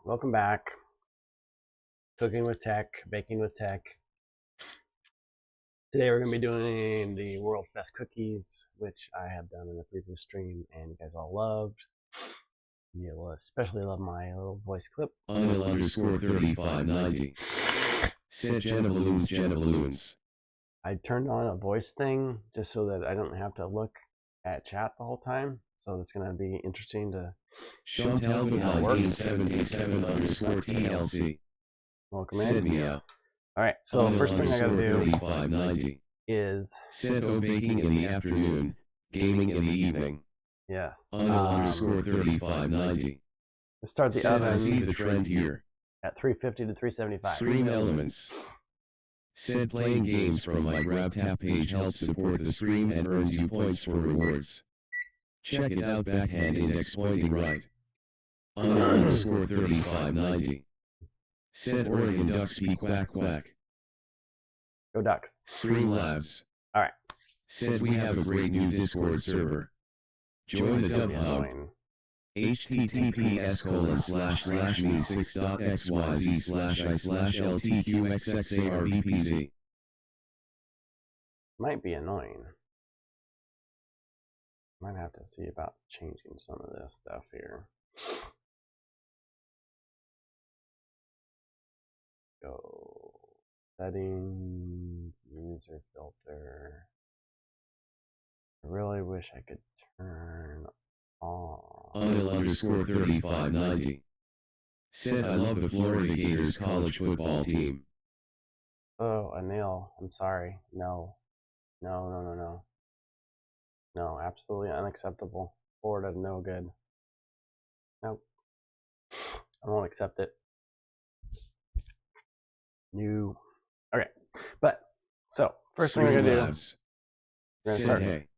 Welcome back. Cooking with Tech, baking with Tech. Today we're going to be doing the world's best cookies, which I have done in the previous stream and you guys all loved. You'll especially love my little voice clip. Unil_3590 said Jenna Balloons. I turned on a voice thing just so that I don't have to look at chat the whole time. So it's going to be interesting to Chantal 1977 _TLC. Welcome said in. Meow. All right, so first thing I got to do 3590 is said baking in the afternoon, gaming in the evening. yes. Unil_3590 Let's start the said oven I see the trend here. at 350 to 375. Stream Elements said playing games from my Grab Tap page helps support the stream and earns you points for rewards. Check it out, backhand index pointing right. Unil_3590 said Oregon Ducks be quack quack. Go Ducks. Streamlabs All right. said we have a great new Discord server. Join the Dub Hub. https://me6.xyz/i/ltqxxarbpz. Might be annoying. Might have to see about changing some of this stuff here. Go settings, user filter. I really wish I could turn on. Unil_3590 said I love the Florida Gators college football team. Oh, Anil, I'm sorry. No, absolutely unacceptable. Florida, no good. Nope. I won't accept it. New. Okay, but so first thing we're gonna do. We're gonna start. Hey,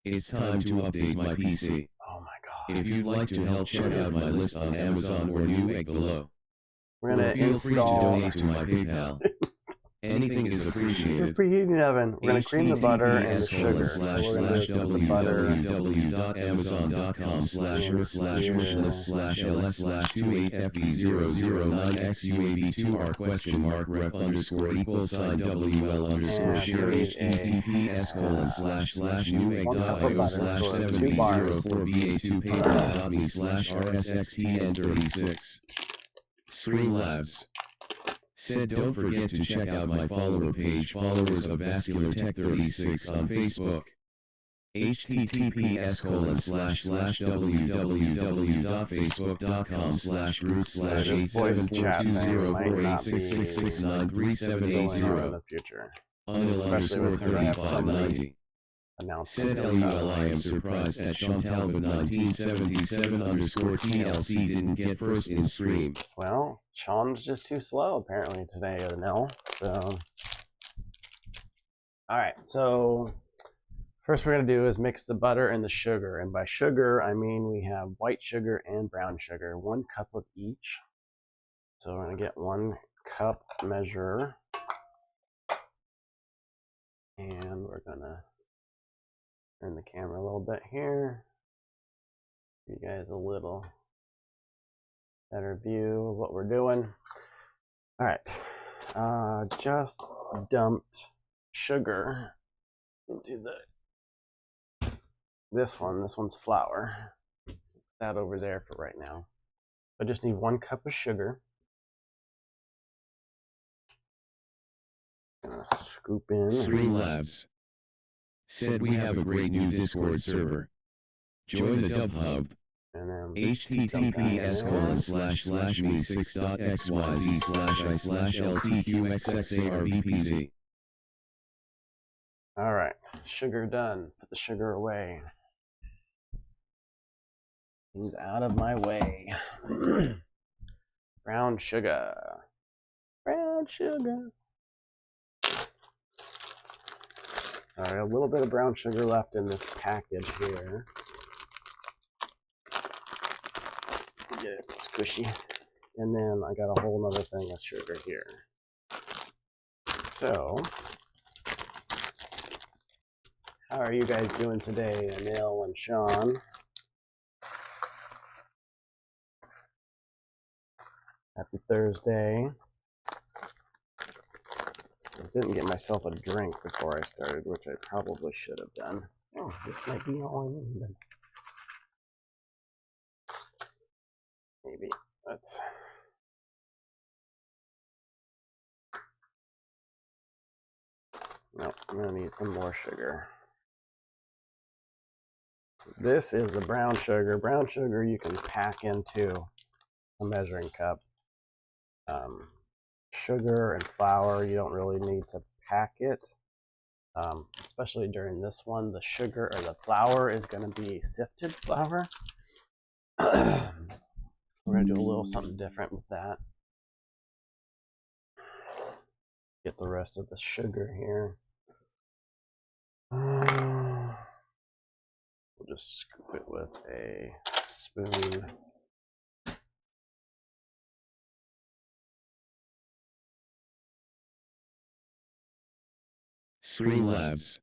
it's time to update my PC. Oh my god! If you'd like to help, check out my list on Amazon or Newegg below. We're gonna feel free to donate to my PayPal. Anything is appreciated. Preheating the oven. We're gonna cream the butter and the sugar. So we're gonna do the butter. www.amazon.com/rs/wishlist/ls/28fb009xuab2r $WL_equals_WL_share https://newegg.io/7b04ba2paypal.me/rsxtn36. Streamlabs said don't forget to check out my follower page, Followers of Vascular Tech 36 on Facebook. https://www.facebook.com/group/8742048666693780. Unil_3590 said LUL I am surprised at Chantal but 1977 _TLC didn't get first in stream. Well, Sean's just too slow apparently today, Nell. So, all right. So first we're gonna do is mix the butter and the sugar, and by sugar I mean we have white sugar and brown sugar, 1 cup of each. So we're gonna get 1 cup measure, and we're gonna turn the camera a little bit here. Give you guys a little better view of what we're doing. All right, just dumped sugar into this one's flour. Put that over there for right now. I just need 1 cup of sugar. Gonna scoop in. Streamlabs said we have a great new Discord server. Join the Dub Hub. https://me6.xyz/i/ltqxxarbpz. All right, sugar done. Put the sugar away. Things out of my way. Brown sugar. Brown sugar. All right, a little bit of brown sugar left in this package here. Get it squishy. And then I got a whole nother thing of sugar here. So, how are you guys doing today, Anil and Sean? Happy Thursday. I didn't get myself a drink before I started, which I probably should have done. Oh, this might be all I need. Maybe. Let's. No, I'm gonna need some more sugar. This is the brown sugar. Brown sugar you can pack into a measuring cup. Sugar and flour, you don't really need to pack it. Especially during this one, the sugar or the flour is going to be sifted flour. We're going to do a little something different with that. Get the rest of the sugar here. We'll just scoop it with a spoon. Streamlabs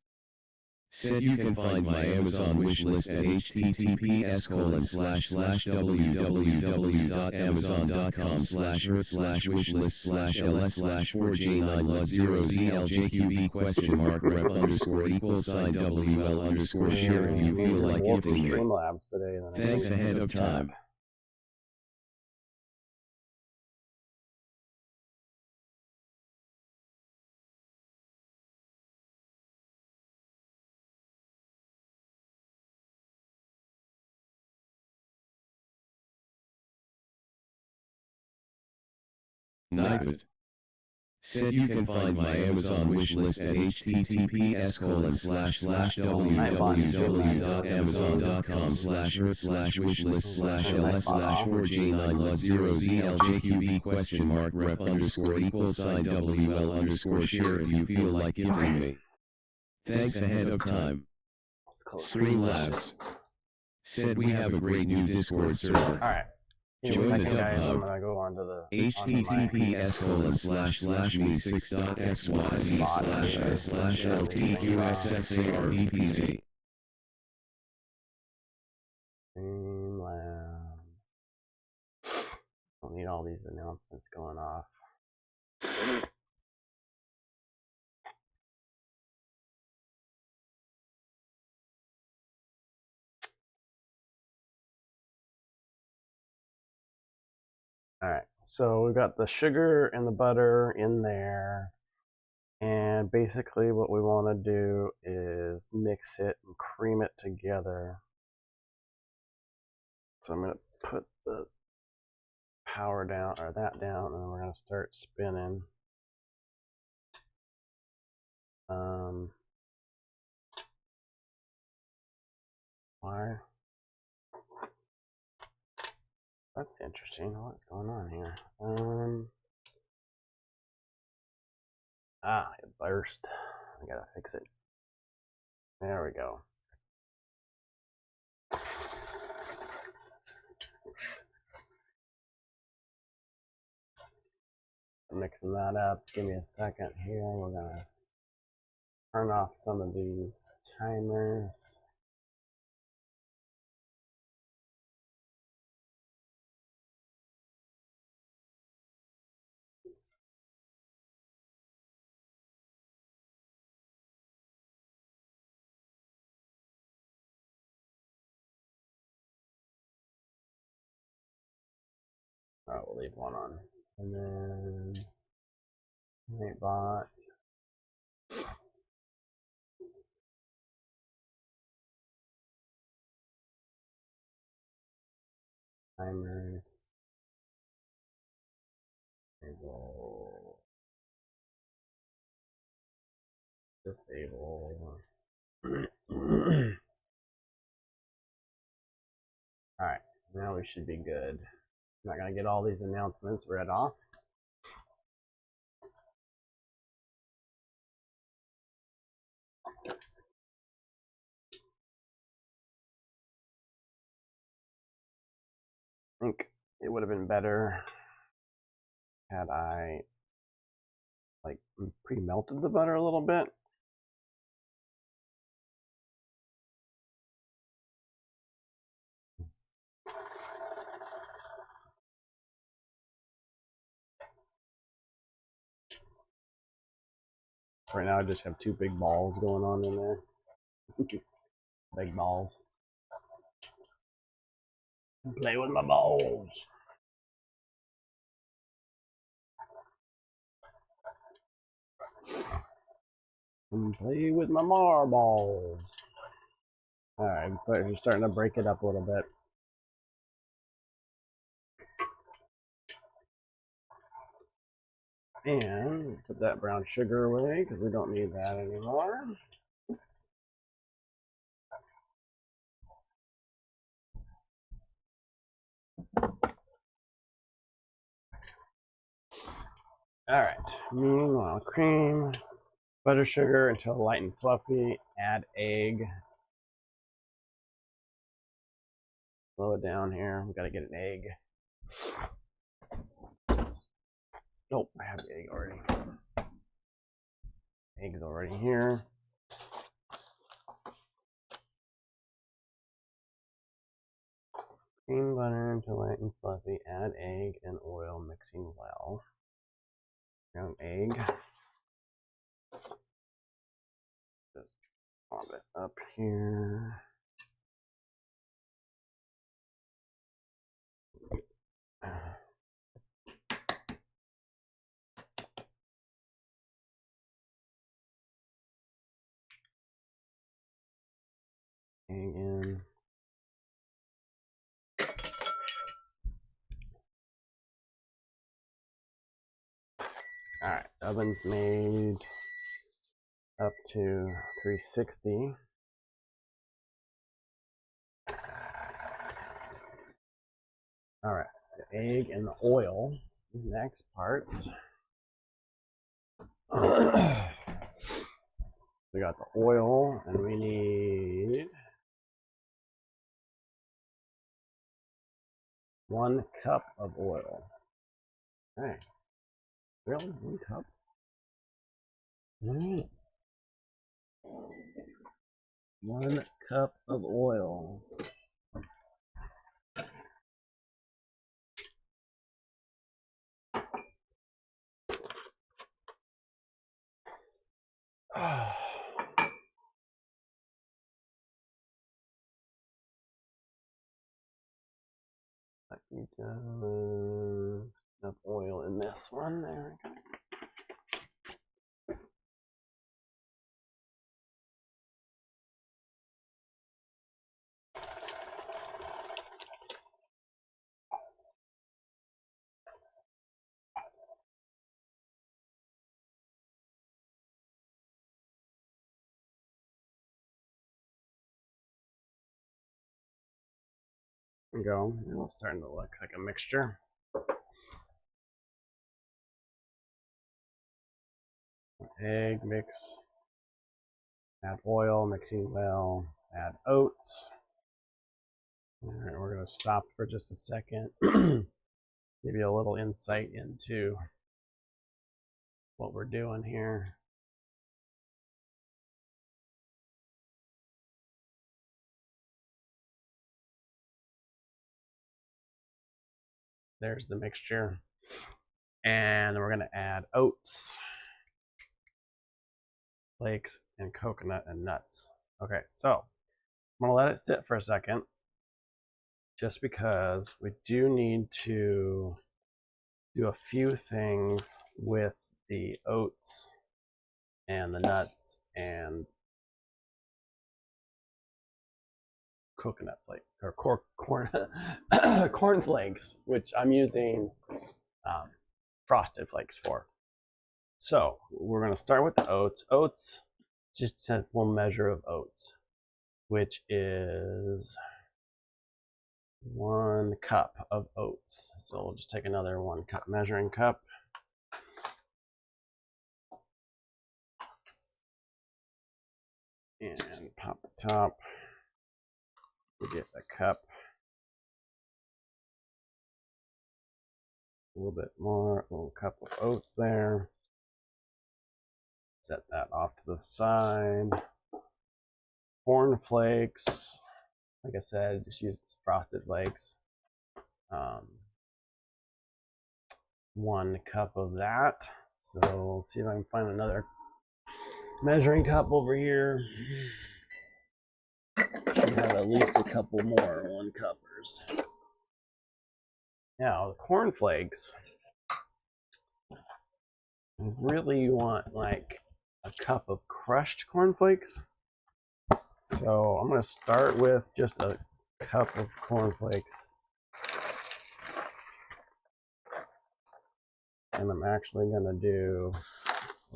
said you can find my Amazon wishlist at https://www.amazon.com/earth/wishlist/ls/4j910ZL/rep_wl_share if you feel like gifting me. Streamlabs today. Thanks ahead of time. Nightbot said you can find my Amazon wishlist at https://www.amazon.com/earth/wishlist/ls/4j910ZL/rep_wl_share if you feel like gifting me. Thanks ahead of time. Streamlabs said we have a great new Discord server. All right. Join the Dub I'm Hub. gonna go on to the https://me6.xyz/s/ltqsxarbpc. Don't need all these announcements going off. All right, so we've got the sugar and the butter in there. And basically what we want to do is mix it and cream it together. So I'm going to put the power down, or that down, and then we're going to start spinning. Why? That's interesting. What's going on here? It burst. I gotta fix it. There we go. Mixing that up. Give me a second here. We're gonna turn off some of these timers. All right, we'll leave one on. And then Nightbot. Timers. Disable. All right, now we should be good. I'm not gonna get all these announcements read off. I think it would have been better had I like pre-melted the butter a little bit. So right now I just have two big balls going on in there. Big balls. Play with my balls. And play with my marbles. Alright, so you're starting to break it up a little bit. And put that brown sugar away because we don't need that anymore. Alright, meanwhile, cream, butter, sugar until light and fluffy. Add egg. Slow it down here. We gotta get an egg. Nope, I have the egg already. Egg's already here. Cream butter until light and fluffy. Add egg and oil, mixing well. Brown egg. Just pop it up here. Egg in. Alright, oven's made up to 360. Alright, the egg and the oil. Next parts. We got the oil, and we need 1 cup of oil. Okay. Really? 1 cup? Mm. 1 cup of oil. Enough oil in this one. There we go. There we go. It's starting to look like a mixture. Egg mix. Add oil, mixing well. Add oats. All right, we're going to stop for just a second. Give you a little insight into what we're doing here. There's the mixture. And we're going to add oats, flakes, and coconut and nuts. Okay, so I'm going to let it sit for a second just because we do need to do a few things with the oats and the nuts and coconut flake or corn flakes, which I'm using frosted flakes for. So we're going to start with the oats. Oats, just a simple measure of oats, which is 1 cup of oats. So we'll just take another 1 cup measuring cup. And pop the top. We get a cup. A little bit more, a little cup of oats there. Set that off to the side. Corn flakes. Like I said, just use frosted flakes. 1 cup of that. So we'll see if I can find another Measuring cup over here. Should have at least a couple more 1 cuppers. Now, the cornflakes. Really, you want like a cup of crushed cornflakes. So I'm going to start with just a cup of cornflakes. And I'm actually going to do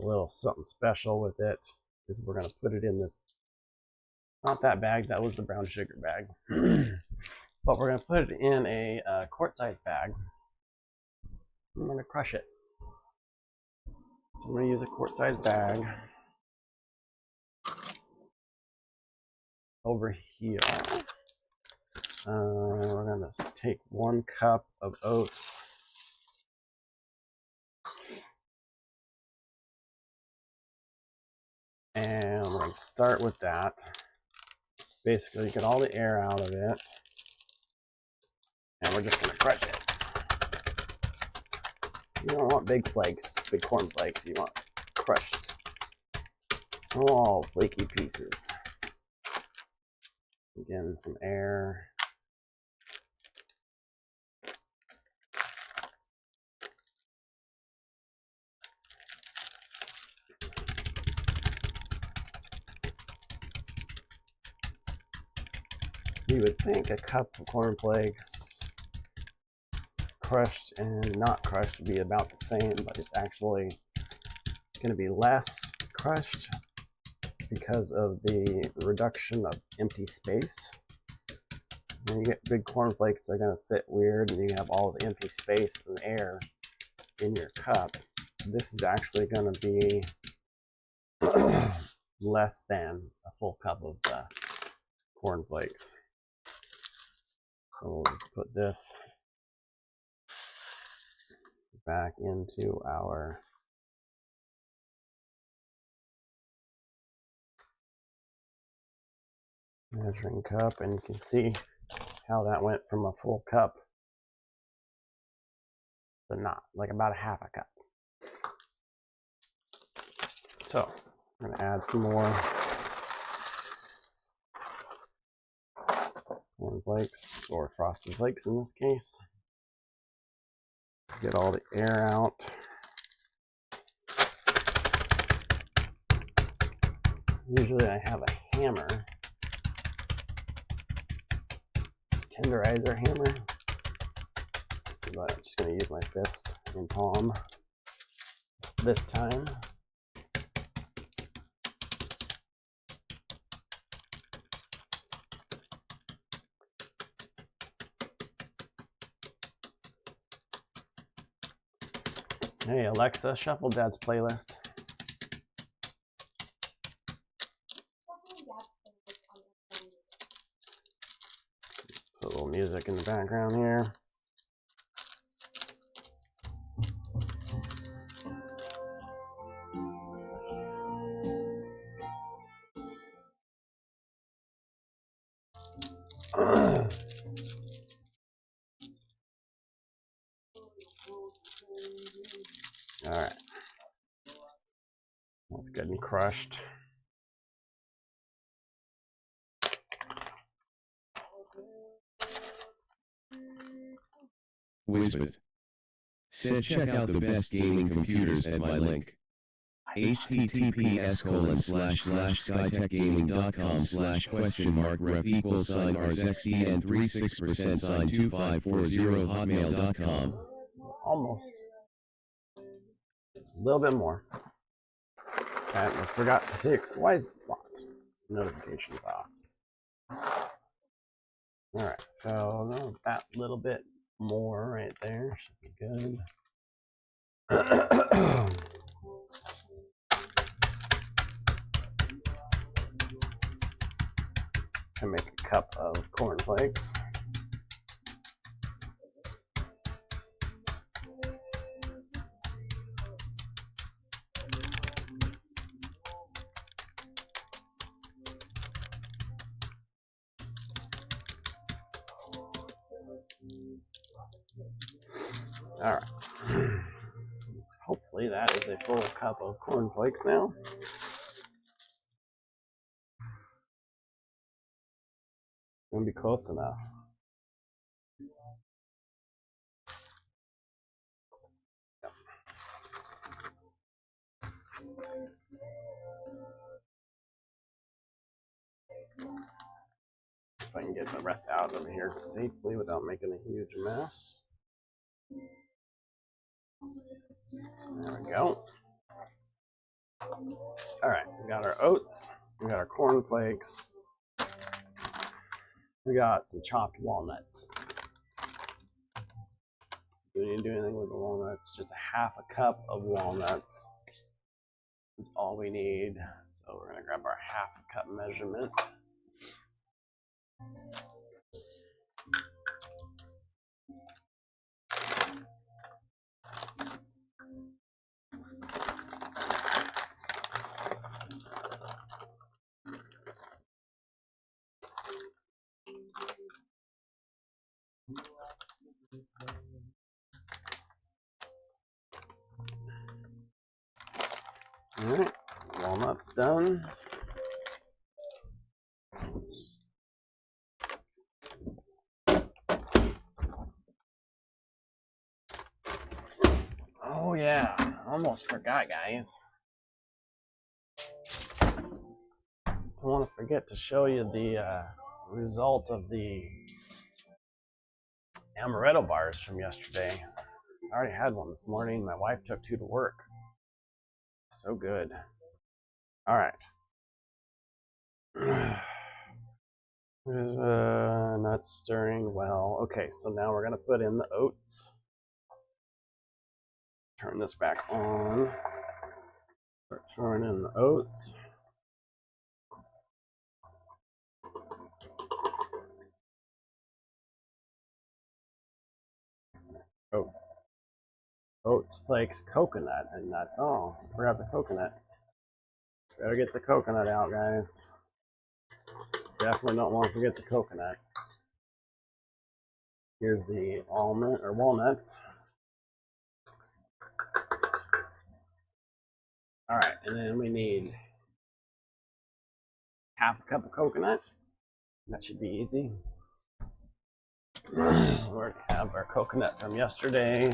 a little something special with it, because we're going to put it in this, not that bag, that was the brown sugar bag. But we're going to put it in a quart-sized bag. I'm going to crush it. So I'm going to use a quart-sized bag. Over here, we're going to take 1 cup of oats. And we're going to start with that. Basically, get all the air out of it. And we're just going to crush it. You don't want big flakes, big corn flakes. You want crushed, small, flaky pieces. Again, some air. You would think a cup of cornflakes, crushed and not crushed, would be about the same, but it's actually going to be less crushed because of the reduction of empty space. When you get big cornflakes, they're going to sit weird, and you have all the empty space and air in your cup. This is actually going to be less than a full cup of cornflakes. So we'll just put this back into our measuring cup, and you can see how that went from a full cup to not, like about a half a cup. So I'm going to add some more cornflakes, or frosted flakes in this case. Get all the air out. Usually I have a hammer, tenderizer hammer, but I'm just going to use my fist and palm this time. Hey Alexa, shuffle Dad's playlist. Put a little music in the background here. All right, that's good and crushed. Wizbit said check out the best gaming computers at my link. https://skytechgaming.com/question_ref=RZXDN36%sign2540 hotmail.com. Almost. A little bit more. And I forgot to say, why is notifications off? All right, so that little bit more right there should be good. To make a cup of cornflakes. All right. Hopefully that is a full cup of cornflakes now. gonna be close enough. If I can get the rest out over here safely without making a huge mess. There we go. All right, we got our oats, we got our cornflakes, we got some chopped walnuts. Do we need to do anything with the walnuts? Just a half a cup of walnuts is all we need. So we're gonna grab our half a cup measurement. All right, walnuts done. Oh yeah, almost forgot, guys. I want to forget to show you the result of the amaretto bars from yesterday. I already had one this morning. My wife took 2 to work. So good. All right. Not stirring well. Okay, so now we're gonna put in the oats. Turn this back on. Start throwing in the oats. Oh, oats, flakes, coconut, and that's all. Forgot the coconut. Gotta get the coconut out, guys. Definitely don't want to forget the coconut. Here's the almond or walnuts. All right, and then we need half a cup of coconut. That should be easy. We already have our coconut from yesterday.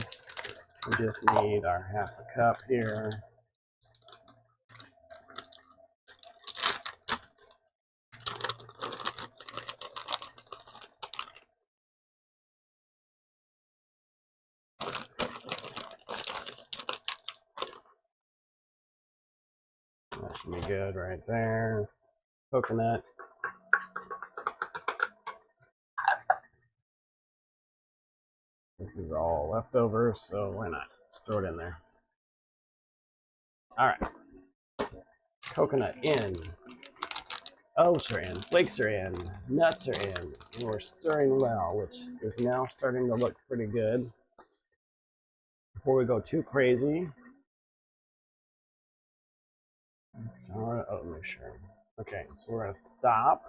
We just need our half a cup here. That should be good right there. Coconut. This is all leftovers, so why not? Just throw it in there. All right. Coconut in. Oats are in. Flakes are in. Nuts are in. And we're stirring well, which is now starting to look pretty good. Before we go too crazy. Oh, make sure. Okay, so we're going to stop.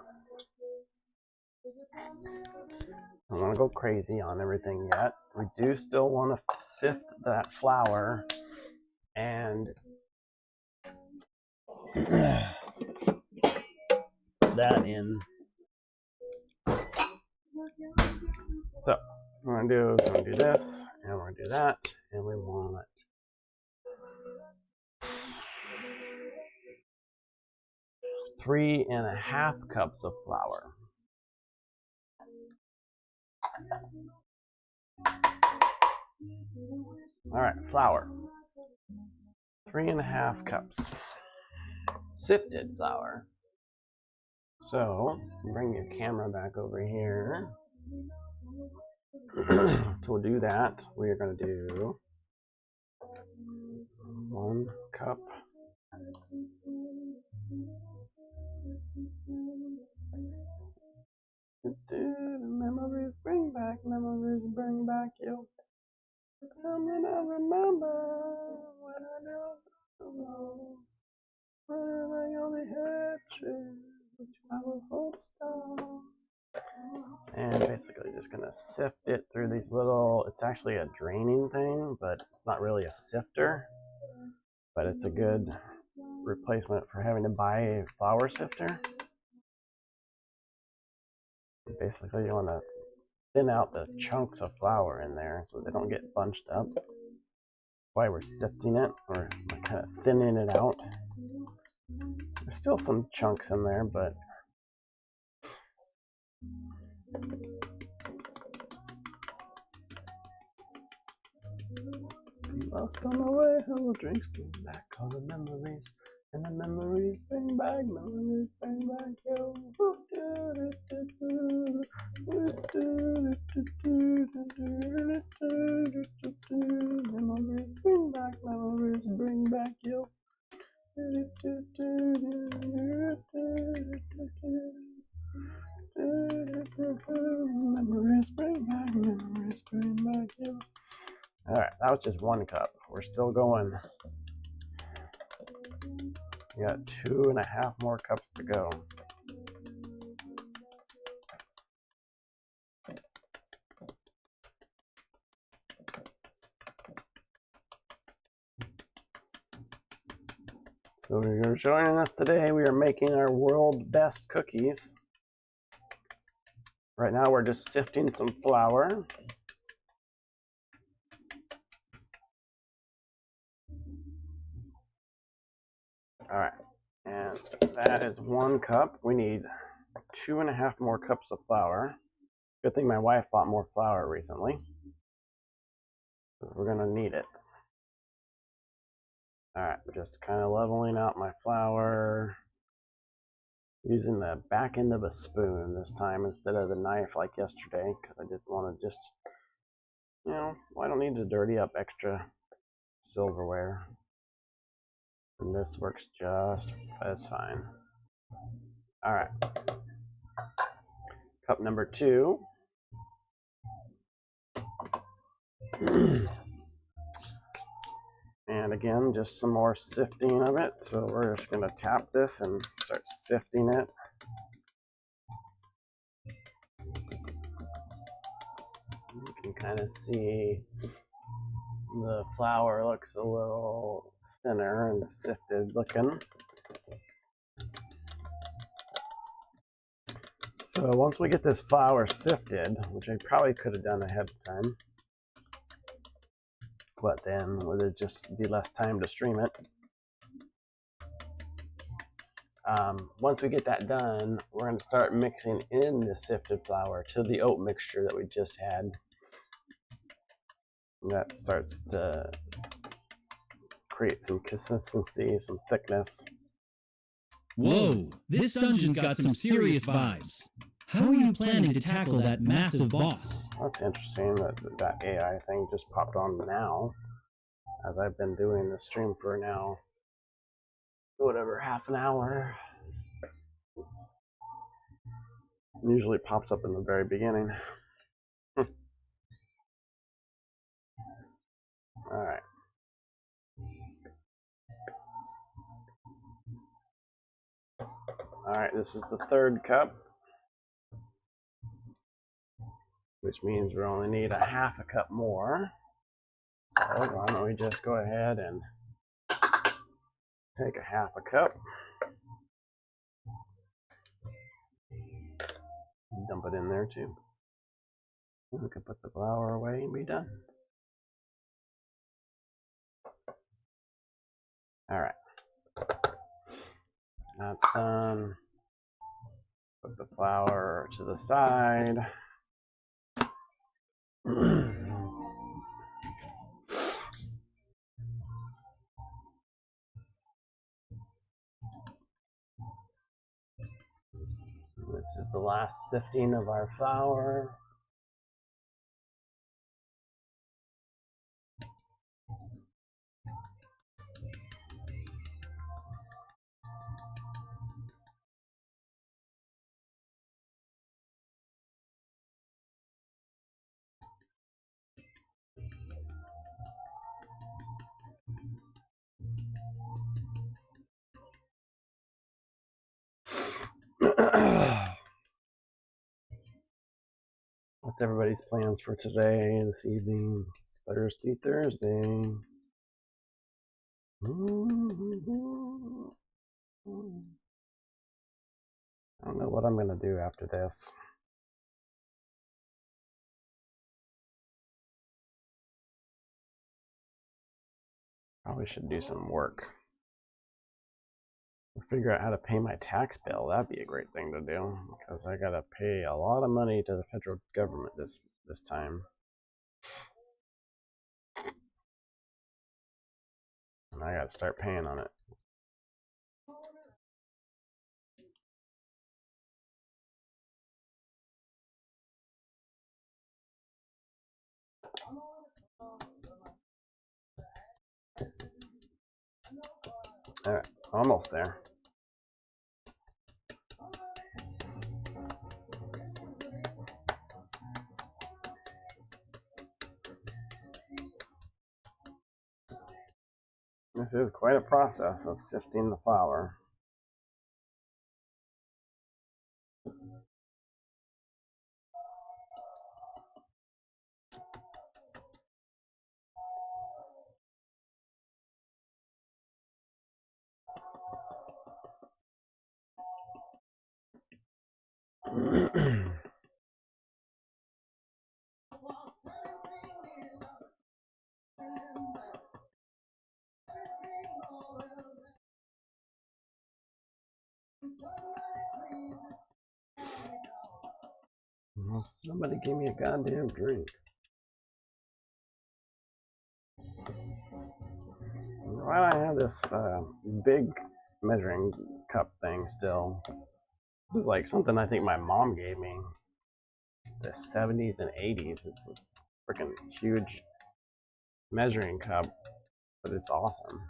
I don't want to go crazy on everything yet. We do still want to sift that flour and put that in. So what we're going to do this, and we're going to do that, and we want 3.5 cups of flour. All right, flour. 3.5 cups. Sifted flour. So bring your camera back over here. To do that, we are going to do 1 cup. Memories bring back you. Come and I remember when I know when I only had you, which I will hold still. And basically just gonna sift it through these little, it's actually a draining thing, but it's not really a sifter, but it's a good replacement for having to buy a flour sifter. Basically, you want to thin out the chunks of flour in there so they don't get bunched up. Why we're sifting it, or kind of thinning it out. There's still some chunks in there, but lost on the way, hello drinks bring back all the memories, and the memories bring back, yo. Memories bring back, yo. Memories bring back, yo. Alright, that was just 1 cup. We're still going. We got 2.5 more cups to go. So if you're joining us today, we are making our world best cookies. Right now we're just sifting some flour. All right, and that is 1 cup. We need 2.5 more cups of flour. Good thing my wife bought more flour recently. We're gonna need it. All right, just kind of leveling out my flour. Using the back end of a spoon this time instead of the knife like yesterday, because I didn't want to just, I don't need to dirty up extra silverware. And this works just as fine. All right. Cup number 2. And again, just some more sifting of it. So we're just going to tap this and start sifting it. You can kind of see the flour looks a little thinner and sifted looking. So once we get this flour sifted, which I probably could have done ahead of time, but then would it just be less time to stream it? Once we get that done, we're going to start mixing in the sifted flour to the oat mixture that we just had. And that starts to create some consistency, some thickness. Whoa, this dungeon's got some serious vibes. How are you planning to tackle that massive boss? That's interesting that AI thing just popped on now, as I've been doing this stream for now, whatever, half an hour. It usually pops up in the very beginning. All right. All right, this is the 3rd cup, which means we only need a half a cup more. So why don't we just go ahead and take a half a cup, dump it in there too. We can put the flour away and be done. All right, that's done. Put the flour to the side. This is the last sifting of our flour. What's everybody's plans for today, this evening? It's Thursday. I don't know what I'm going to do after this. Probably should do some work. Figure out how to pay my tax bill. That'd be a great thing to do because I gotta pay a lot of money to the federal government this time. And I gotta start paying on it. All right, almost there. This is quite a process of sifting the flour. Well, somebody give me a goddamn drink. Why do I have this big measuring cup thing still? This is like something I think my mom gave me. The 70s and 80s. It's a freaking huge measuring cup, but it's awesome.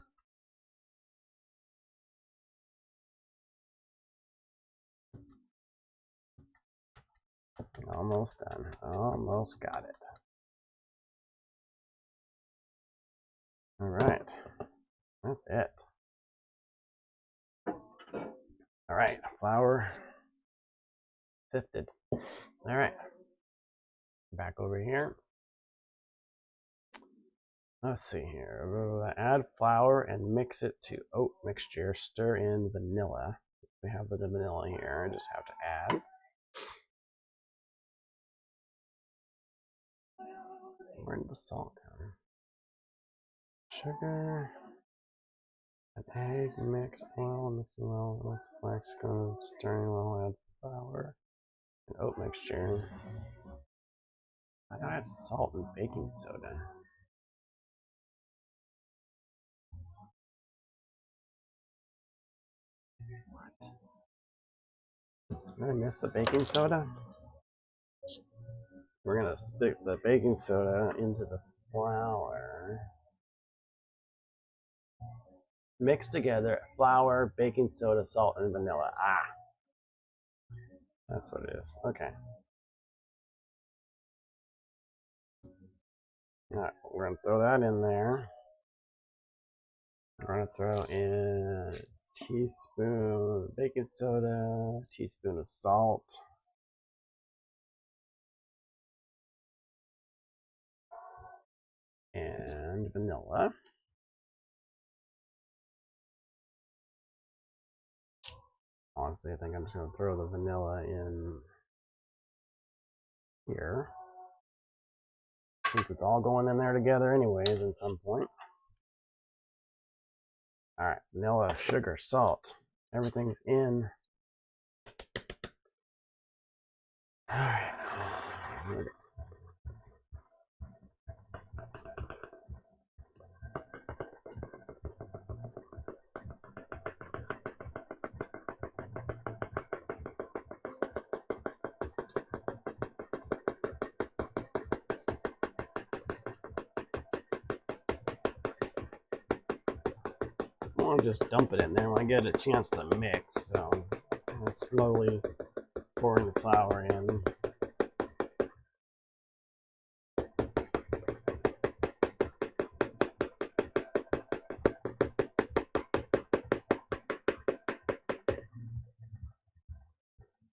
Almost done. Almost got it. All right. That's it. All right. Flour sifted. All right. Back over here. Let's see here. Add flour and mix it to oat mixture. Stir in vanilla. We have the vanilla here. I just have to add. Where did the salt come? Sugar. An egg, mix oil, mixing well, let's flax, stirring well, add flour, and oat mixture. I gotta add salt and baking soda. What? Did I miss the baking soda? We're gonna stick the baking soda into the flour. Mix together flour, baking soda, salt, and vanilla. Ah, that's what it is. Okay. All right, we're gonna throw that in there. We're gonna throw in a teaspoon of baking soda, a teaspoon of salt, and vanilla. Honestly, I think I'm just going to throw the vanilla in here, since it's all going in there together anyways at some point. All right, vanilla, sugar, salt, everything's in. All right. I want to just dump it in there when I get a chance to mix. So I'm slowly pouring the flour in.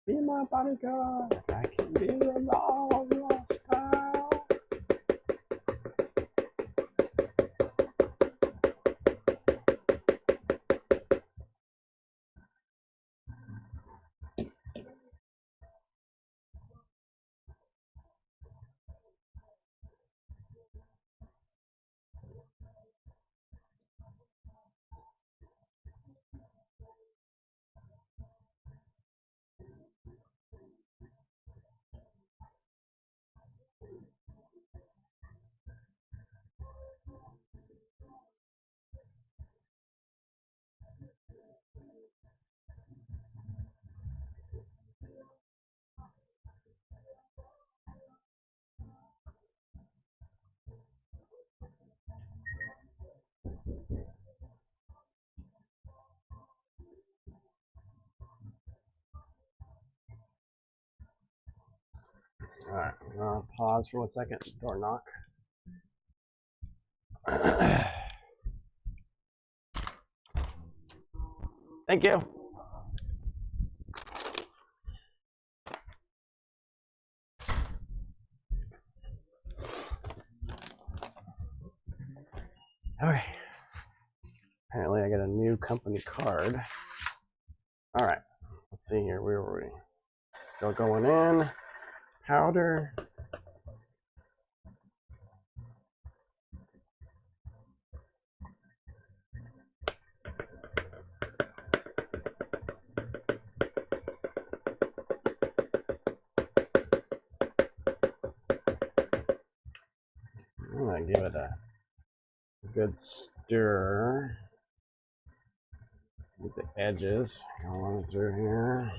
Be my bodyguard, I can be your long lost pal. Alright, I'm gonna pause for 1 second. Door knock. Thank you. Okay. Apparently I got a new company card. Alright, let's see here. Where were we? Still going in. Powder. I'm gonna give it a good stir. Get the edges going through here.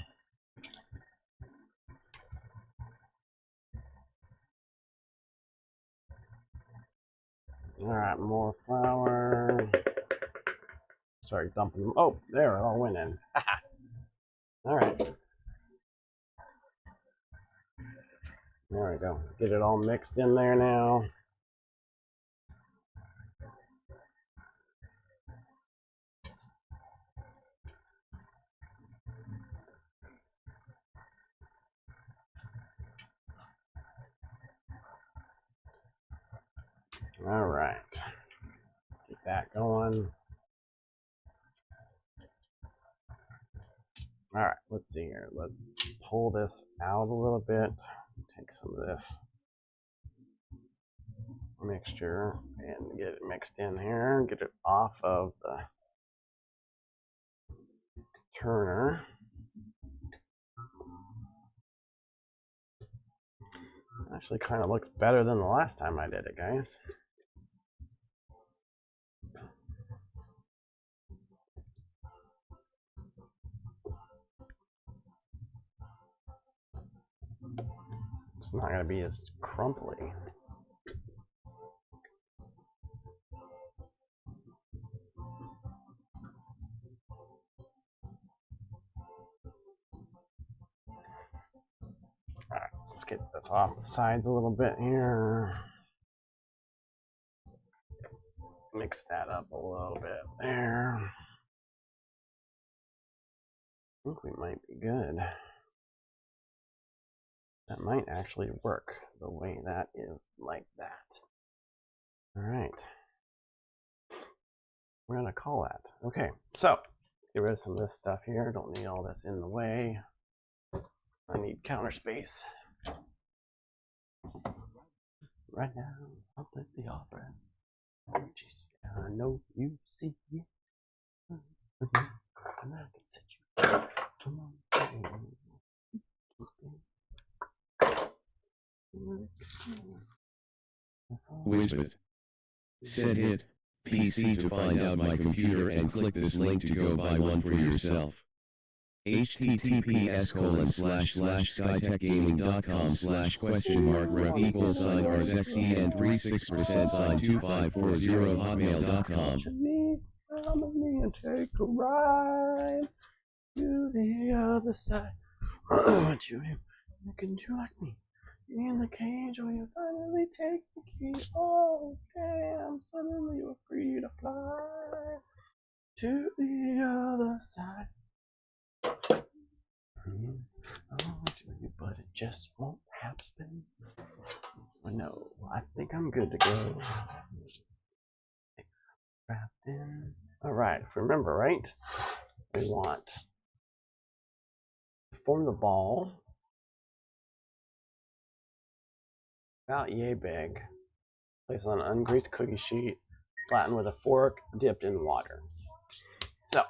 All right, more flour. Sorry, dumping them. Oh, there, it all went in. All right. There we go. Get it all mixed in there now. All right. Get that going. All right, let's see here. Let's pull this out a little bit. Take some of this mixture and get it mixed in here. Get it off of the turner. Actually kind of looks better than the last time I did it, guys. It's not going to be as crumply. All right, let's get this off the sides a little bit here. Mix that up a little bit there. I think we might be good. That might actually work the way that is, like that. All right. We're gonna call that. Okay, so get rid of some of this stuff here. Don't need all this in the way. I need counter space. Right now, I'll put the offer. Jeez, I know you see it. And I can set you. Come on. Whispered. Said hit PC to find out my computer and click this link to go buy one for yourself. https://skytechgaming.com/?rev=sign RZXE and 36% sign2540 hotmail.com. Come with me and take a ride to the other side. You can do like me. In the cage where you finally take the key. Oh damn, suddenly you're free to fly to the other side. But it just won't happen. No, I think I'm good to go. Wrapped in. Alright, if you remember, right? We want to form the ball about yay big. Place on an ungreased cookie sheet, flatten with a fork, dipped in water. So,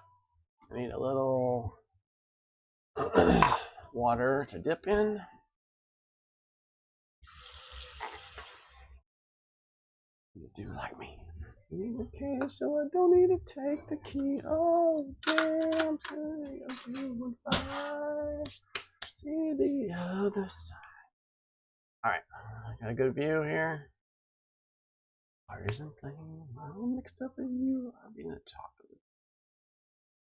I need a little water to dip in. You do like me. In the cage, so I don't need to take the key. Oh, damn, you fine. See the other side. Alright, got a good view here. Heart isn't playing. I'm mixed up in you. I'll be in the chocolate.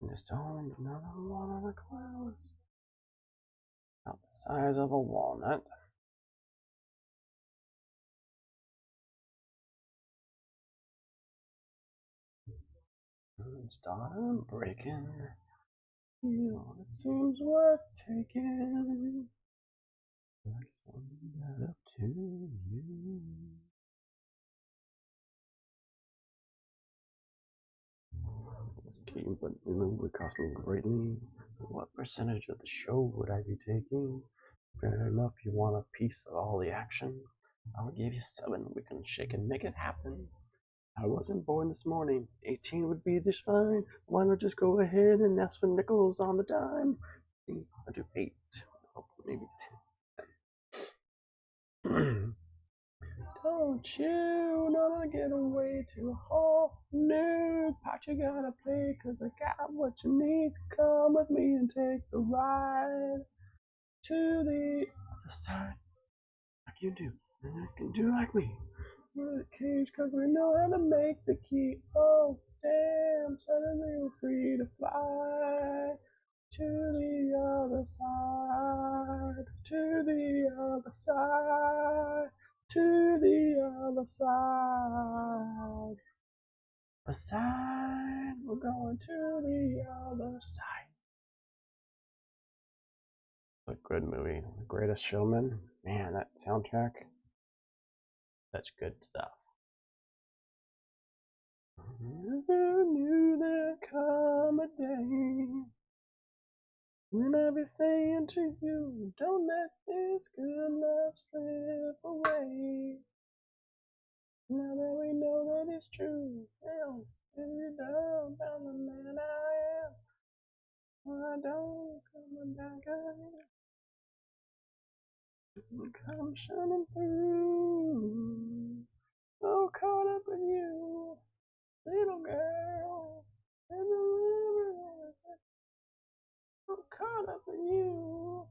In the stone, another one on the clouds. About the size of a walnut. start breaking. You, it seems worth taking. Like something up to you. Scheme, but it would cost me greatly. What percentage of the show would I be taking? Fair enough, you want a piece of all the action? I'll give you 7. We can shake and make it happen. I wasn't born this morning. 18 would be just fine. Why not just go ahead and ask for nickels on the dime? I'll do 8. Oh, maybe 10. Don't you know to get away to a whole new part you gotta play? Cause I got what you need. So come with me and take the ride to the other side. Like you do. And you can do like me. We're the cage cause we know how to make the key. Oh, damn. Suddenly we're free to fly to the other side. To the other side. To the other side. The side. We're going to the other side. A good movie. The Greatest Showman. Man, that soundtrack. Such good stuff. Never knew there'd come a day when I'd be saying to you, don't let this good love slip away. Now that we know that it's true, hell, if you don't, I'm the man I am. I don't come back again. Come shining through, so caught up in you, little girl, and the river, so caught up in you,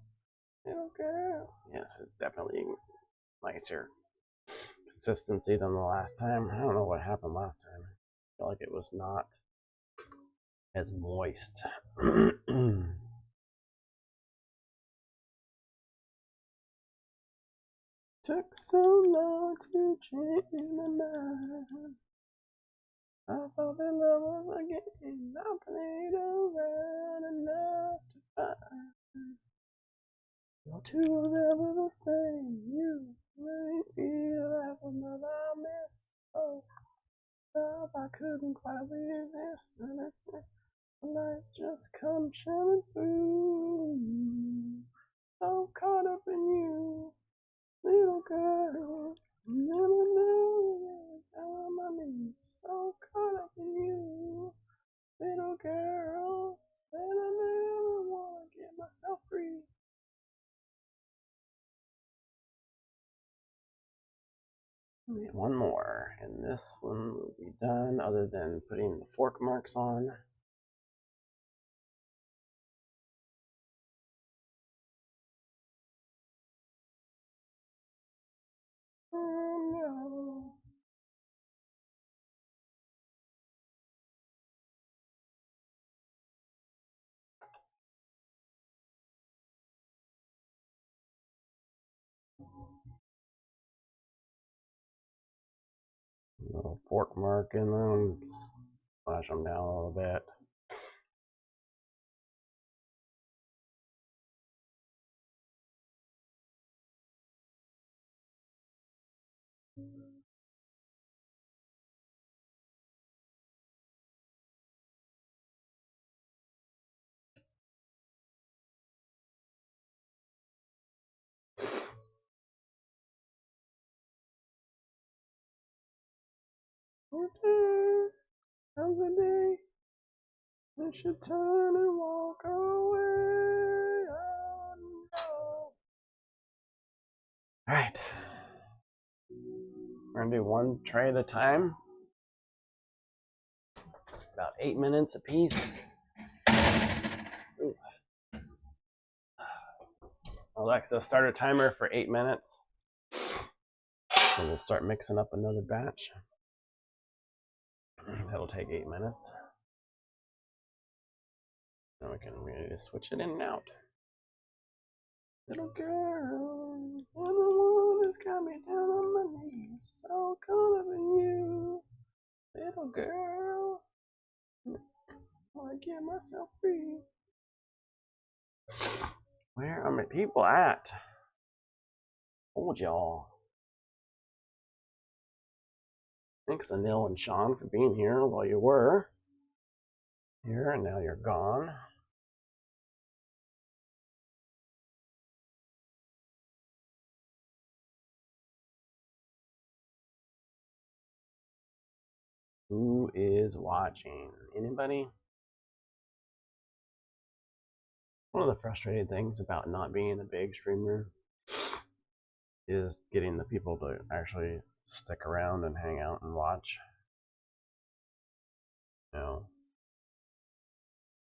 little girl. Yes, it's definitely nicer consistency than the last time. I don't know what happened last time. I feel like it was not as moist. Took so long to change my mind. I thought that love was a game I played around enough to find. You're two of ever the same. You made me laugh another I miss. Oh, love I couldn't quite resist. And it's the light just come shining through. So caught up in you, little girl. Never down on my knees. So caught up in you, little girl. And I never wanna get myself free. One more, and this one will be done other than putting the fork marks on. Oh no. Little fork mark in them, splash them down a little bit. Okay, comes a day we should turn and walk away. Oh no. Alright. We're gonna do one tray at a time. About 8 minutes a piece. Ooh. Alexa, start a timer for 8 minutes. So we'll start mixing up another batch. That'll take 8 minutes. Then we need to switch it in and out. Little girl, you're the one that's got me down on my knees. So caught up in you, little girl. I get myself free. Where are my people at? Told y'all. Thanks, Anil and Sean, for being here while you were here, and now you're gone. Who is watching? Anybody? One of the frustrating things about not being a big streamer is getting the people to actually stick around and hang out and watch. You know,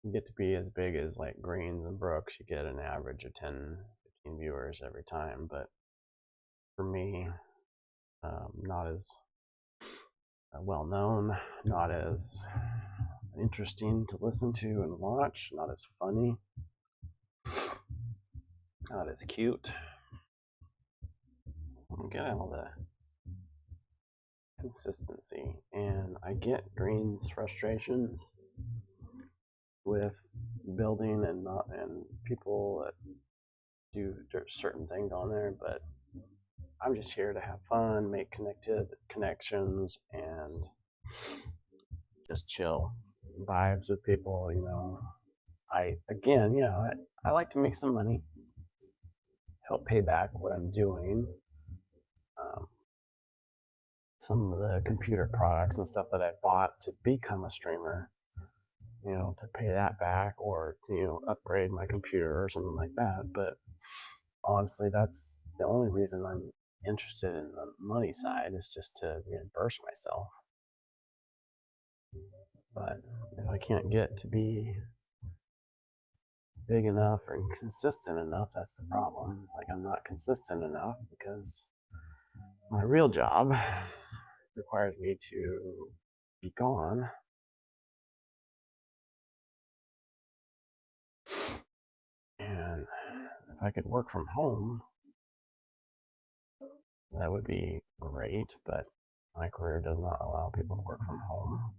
you get to be as big as like Greens and Brooks, you get an average of 10, 15 viewers every time. But for me, not as well known, not as interesting to listen to and watch, not as funny, not as cute. I'm getting all the consistency, and I get Green's frustrations with building and not and people that do certain things on there, but I'm just here to have fun, make connections, and just chill vibes with people. You know, I like to make some money, help pay back what I'm doing. Some of the computer products and stuff that I bought to become a streamer, you know, to pay that back or, you know, upgrade my computer or something like that. But honestly, that's the only reason I'm interested in the money side, is just to reimburse myself. But if I can't get to be big enough or consistent enough, that's the problem. It's like I'm not consistent enough because my real job requires me to be gone. And if I could work from home, that would be great, but my career does not allow people to work from home.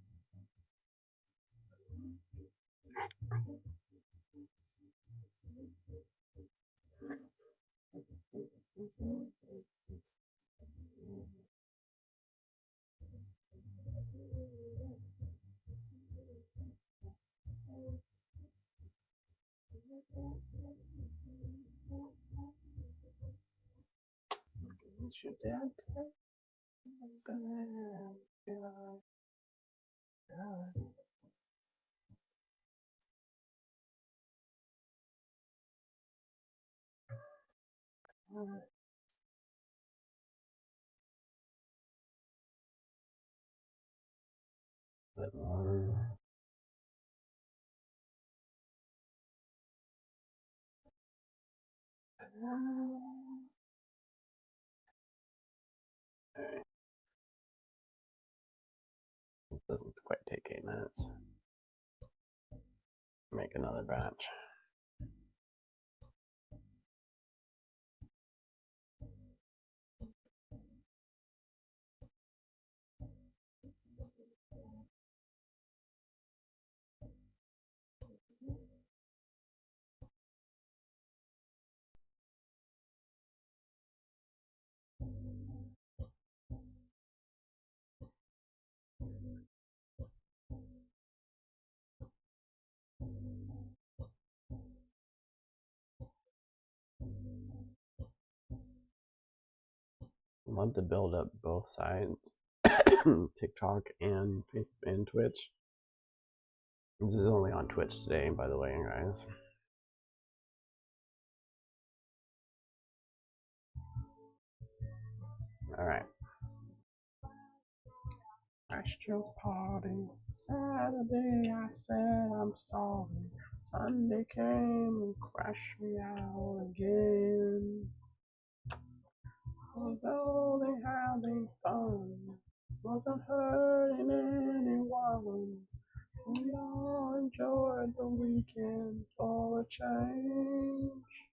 It's your dad. But, okay. It doesn't quite take 8 minutes. Make another batch. I love to build up both sides, TikTok and Facebook and Twitch. This is only on Twitch today, by the way, guys. All right. Crashed your party. Saturday I said I'm sorry. Sunday came and crashed me out again. Was only having fun. Wasn't hurting anyone. We all enjoyed the weekend for a change.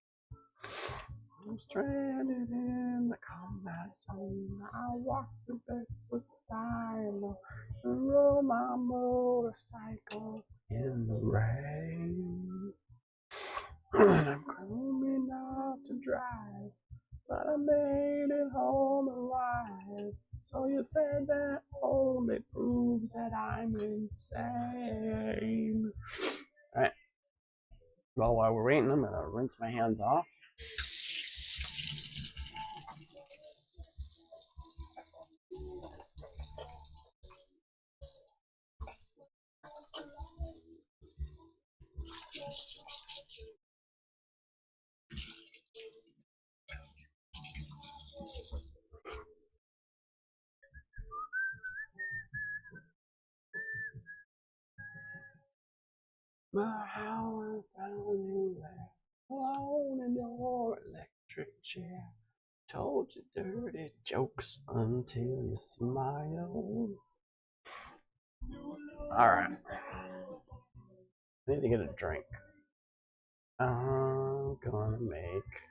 I'm stranded in the combat zone. I walk the backward style and roll my motorcycle in the rain. I'm grooming enough to drive, but I made it home alive. So you said that only proves that I'm insane. Alright. Well, while we're waiting, I'm gonna rinse my hands off. My hour found you there, alone in your electric chair. Told you dirty jokes until you smiled. Alright. I need to get a drink. I'm gonna make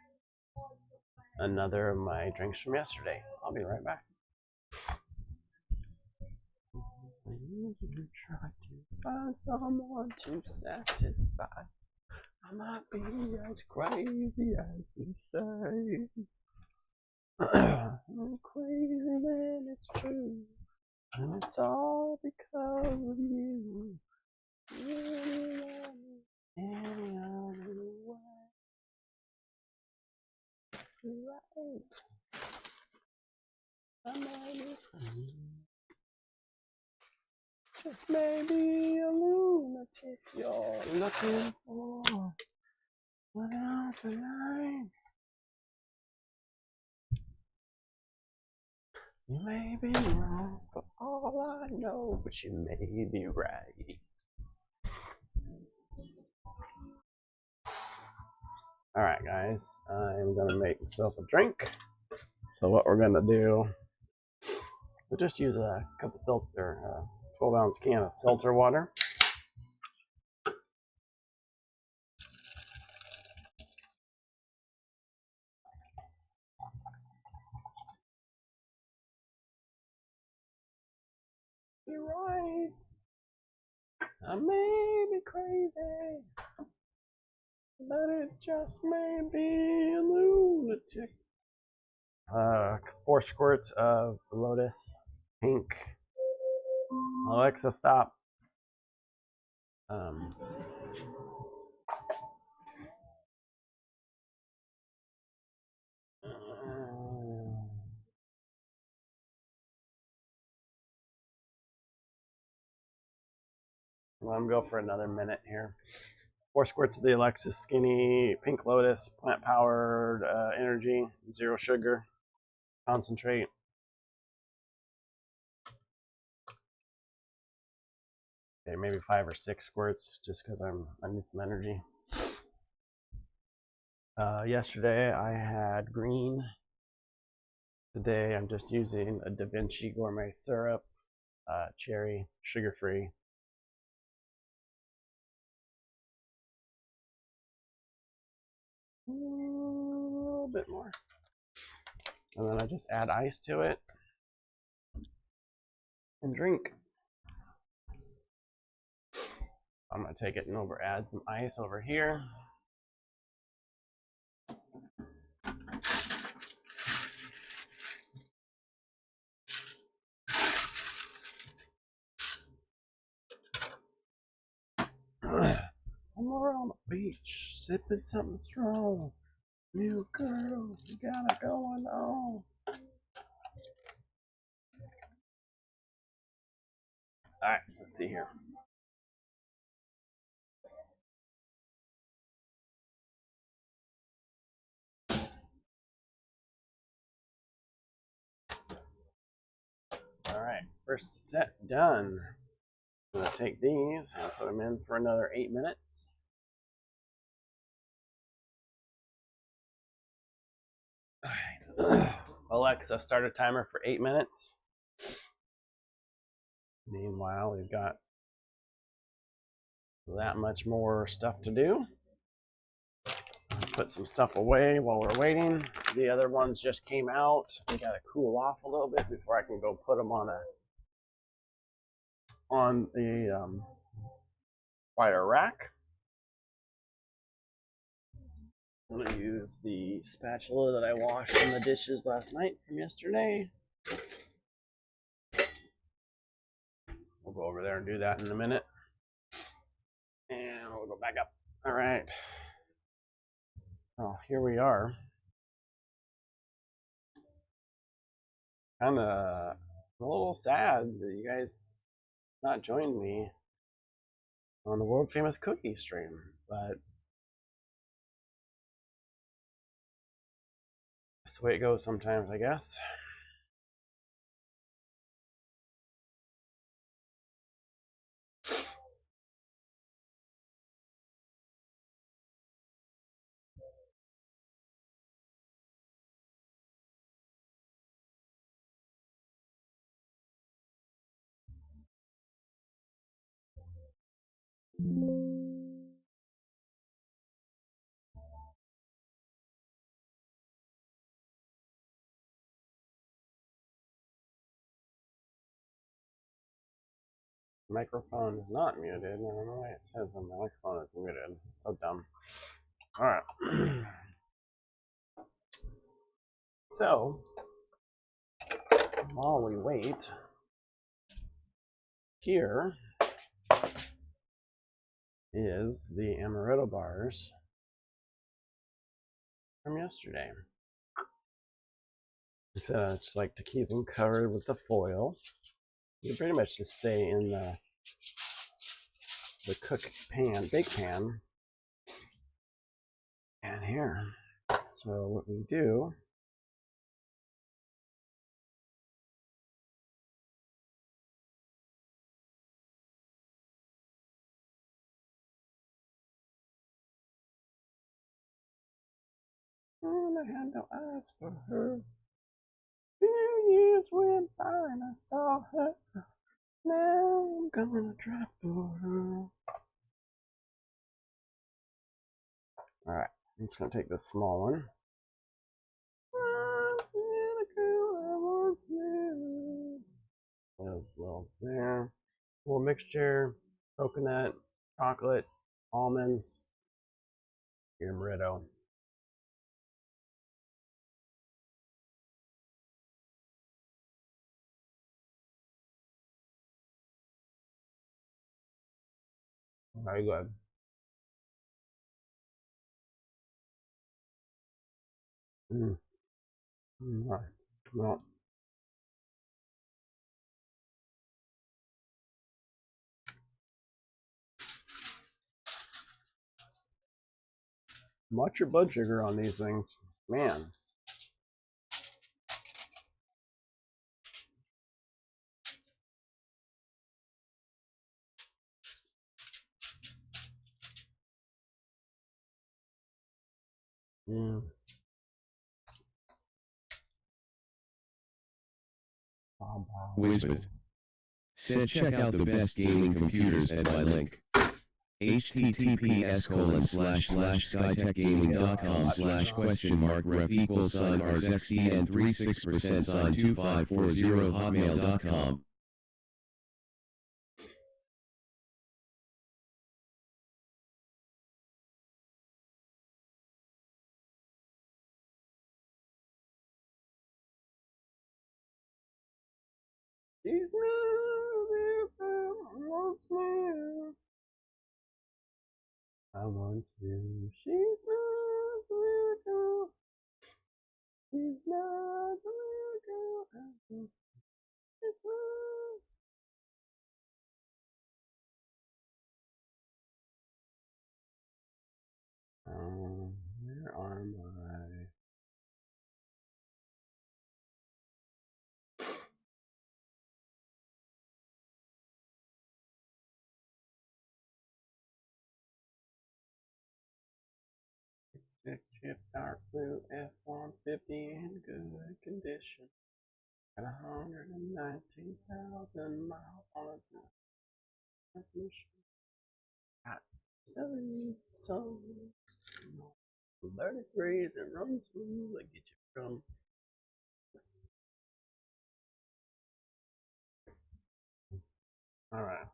another of my drinks from yesterday. I'll be right back. You try to find someone to satisfy. I might be as crazy as you say. I'm crazy when it's true, and it's all because of you. Any other way, right? I might be crazy. Just maybe a lunatic you're looking for. Without the line, you may be wrong for all I know, but you may be right. Alright guys, I'm gonna make myself a drink. So what we're gonna do, we'll just use a cup of filter, 12-ounce can of seltzer water. You're right. I may be crazy, but it just may be a lunatic. 4 squirts of Lotus Pink. Alexa, stop. Let me go for another minute here. 4 squirts of the Alexa Skinny Pink Lotus Plant Powered Energy, 0 sugar, concentrate. Okay, maybe 5 or 6 squirts, just because I need some energy. Yesterday I had green. Today I'm just using a Da Vinci Gourmet Syrup, cherry, sugar-free. A little bit more. And then I just add ice to it and drink. I'm gonna take it and add some ice over here. Somewhere on the beach, sipping something strong. New girl, you got it going on. Alright, let's see here. Alright, first set done. I'm going to take these and put them in for another 8 minutes. Alright. Alexa, start a timer for 8 minutes. Meanwhile, we've got that much more stuff to do. put some stuff away while we're waiting. The other ones just came out. They gotta cool off a little bit before I can go put them on the fire rack. I'm gonna use the spatula that I washed in the dishes last night from yesterday. We'll go over there and do that in a minute. And we'll go back up. All right. Oh, here we are. Kind of a little sad that you guys not joined me on the world famous cookie stream, but that's the way it goes sometimes, I guess. Microphone is not muted. I don't know why it says the microphone is muted. It's so dumb. All right. So, while we wait, here is the amaretto bars from yesterday. So I just like to keep them covered with the foil. You pretty much just stay in the bake pan. And here, so what we do and I had no eyes for her. Few years went by and I saw her. Now I'm gonna try for her. Alright, I'm just gonna take this small one. Well, there. A little mixture, coconut, chocolate, almonds, your amaretto. Very good. Well, watch your blood sugar on these things, man. Wizbit said check out the best gaming computers at my link. https://skytechgaming.com/?ref=RZXDN 36%sign2540 hotmail.com. She's wants me. I want to. She's not the real girl. She's not the real girl. She's not. Where are my? Chip dark blue F-150 in good condition. Got 119,000 miles on it. Transmission. Got 70 so. 33s and run smooth. I get you from. All right.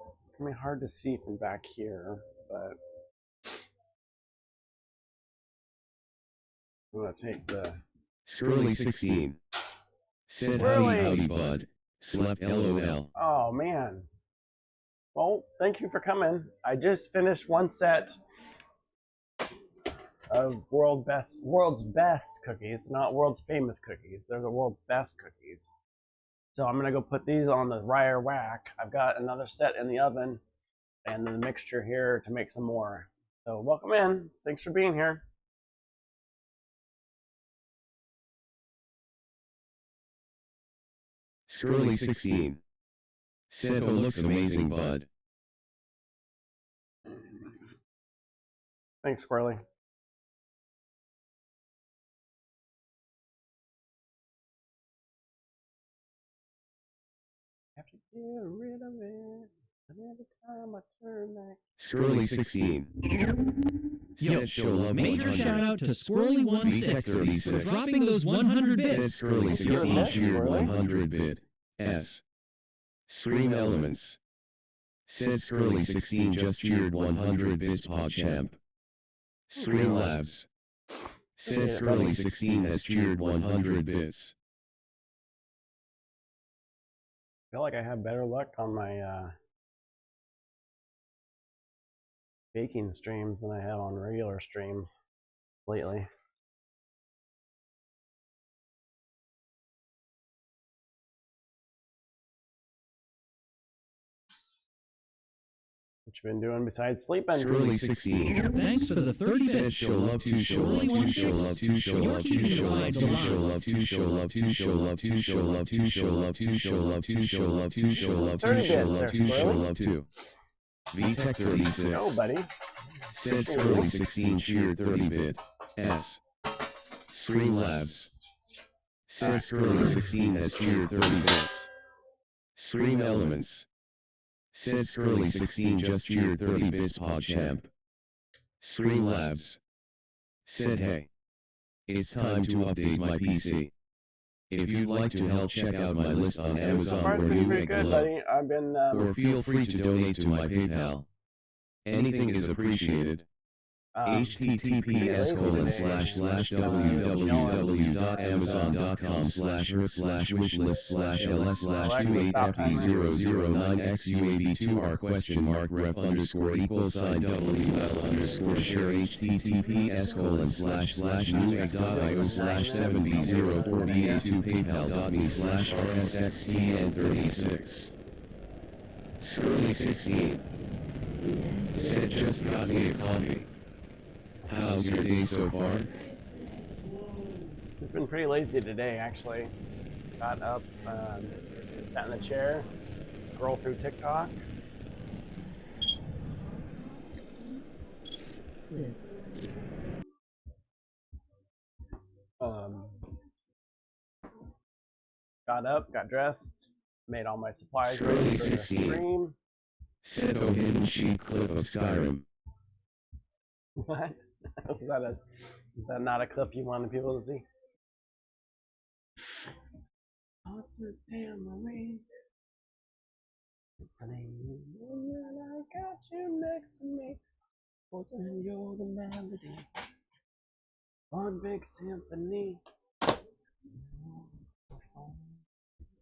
I mean, hard to see from back here, but I'm gonna take the Squirrely 16. Said Squirrely. howdy bud. Slept LOL. Oh man. Well, thank you for coming. I just finished one set of world's best cookies, not world's famous cookies. They're the world's best cookies. So I'm gonna go put these on the Ryer Rack. I've got another set in the oven and the mixture here to make some more. So welcome in. Thanks for being here. Squirrely 16. Said, oh, looks amazing, bud. Thanks, Squirrely. Have to get rid of it. And every time I turn back. Squirrely 16. Said, show love Major 100. shout out to Squirrely16 for 36. dropping those 100 Said bits. Squirrely 16 Yes, cheered Squirrely. 100 bit. S. Scream Elements. Said Squirrely 16 just cheered 100 bits PogChamp. Scream Labs. Said Squirrely 16 has cheered 100 bits. I feel like I have better luck on my baking streams than I have on regular streams lately. What you been doing besides sleeping? Squirrely 16. Thanks for the 30 Said bits. show love to show love to show love to show love to show love to show love to show love to show love to show love to show love to show love to show love to show love to show love to show love to VTech 36. No, buddy. Said Squirrely 16 cheered 30 bit. S. Scream Labs. Said Squirrely 16 has cheered 30 bits. Scream Elements. Said Squirrely 16 just cheered 30 bits PogChamp. Scream Labs. Said hey. It's time to update my PC. If you'd like to help, check out my list on Amazon or Pretty Newegg good, below. buddy. I've been Or feel free to donate to my PayPal. Anything is appreciated. https://www.amazon.com/earth/wishlist/ls/285p009xuab2r?equals/WL_share https://newegg.io/7b04ba2paypal.me/rsxtn36. Squirrely 16. Said just got me a coffee. How's your day so far? It's been pretty lazy today, actually. Got up, sat in the chair, scroll through TikTok. Got up, got dressed, made all my supplies ready Squirrely for the 16. stream. Said oh hidden sheet clip of Skyrim. What? Is that not a clip you wanted people to see? What's the tambourine? Honey, you know that I got you next to me. And you're the melody. One big symphony.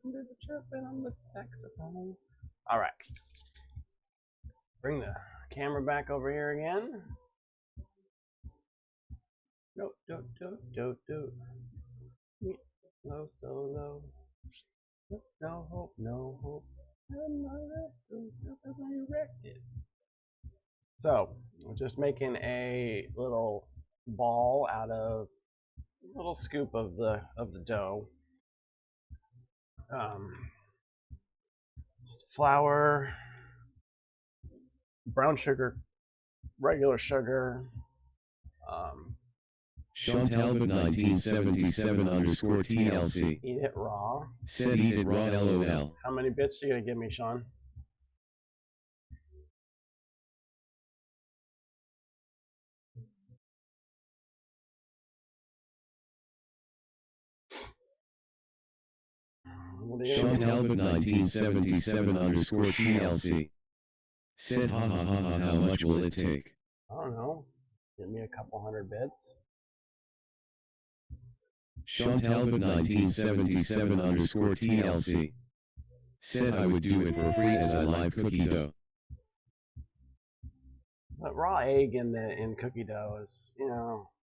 Under the trumpet on the saxophone. All right. Bring the camera back over here again. No, don't. Low, so low. No hope, no hope. You wrecked it. So, we're just making a little ball out of a little scoop of the dough. Just flour, brown sugar, regular sugar. Sean Talbot 1977_TLC. Eat it raw. Said eat it raw LOL. How many bits are you gonna give me, Sean? What are you gonna do? Talbot 1977 underscore TLC. Said ha ha ha ha, how much will it take? I don't know. Give me a couple hundred bits. Talbot 1977 underscore TLC. Said I would do it for free as I like cookie dough. But raw egg in cookie dough is,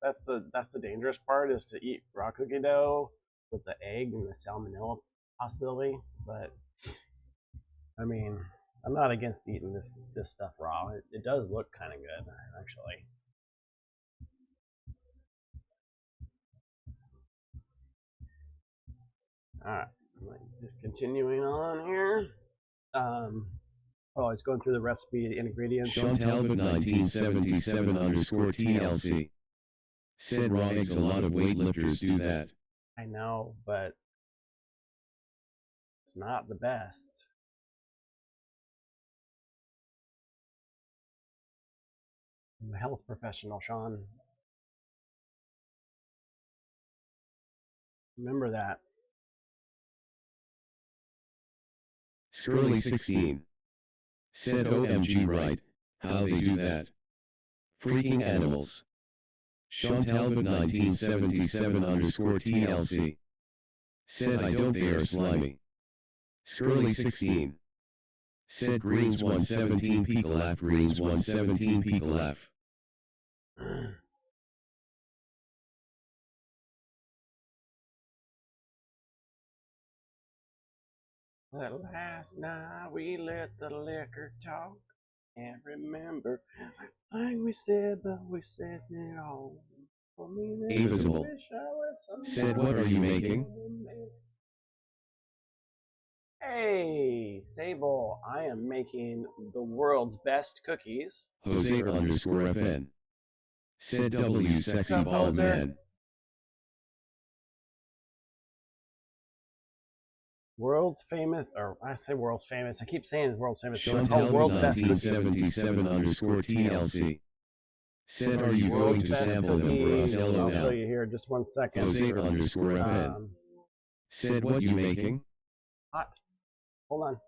that's the dangerous part, is to eat raw cookie dough with the egg and the salmonella possibility. But I mean, I'm not against eating this stuff raw. It does look kind of good, actually. All right, just continuing on here. It's going through the recipe ingredients. Talbot 1977 underscore TLC. Said raw eggs, a lot of weightlifters do that. I know, but it's not the best. I'm a health professional, Sean. Remember that. Skurly 16. Said OMG, right, how they do that. Freaking animals. Talbot 1977 underscore TLC. Said I don't, they are slimy. Skurly 16. Said Greens 117 peak laugh, Greens 117 peak laugh. But last night we let the liquor talk. Can't remember everything we said, but we said it all. Invisible. Said what are you making? Hey, Sable, I am making the world's best cookies. Jose underscore FN. Said W sexy bald man. World's famous, or I say world's famous, I keep saying world's famous. Talbot world's best cookies. 1977 underscore TLC. Said are you going to sample them for us? I'll show you here, just 1 second. Jose underscore FN. Said what you making? Hot. Hold on.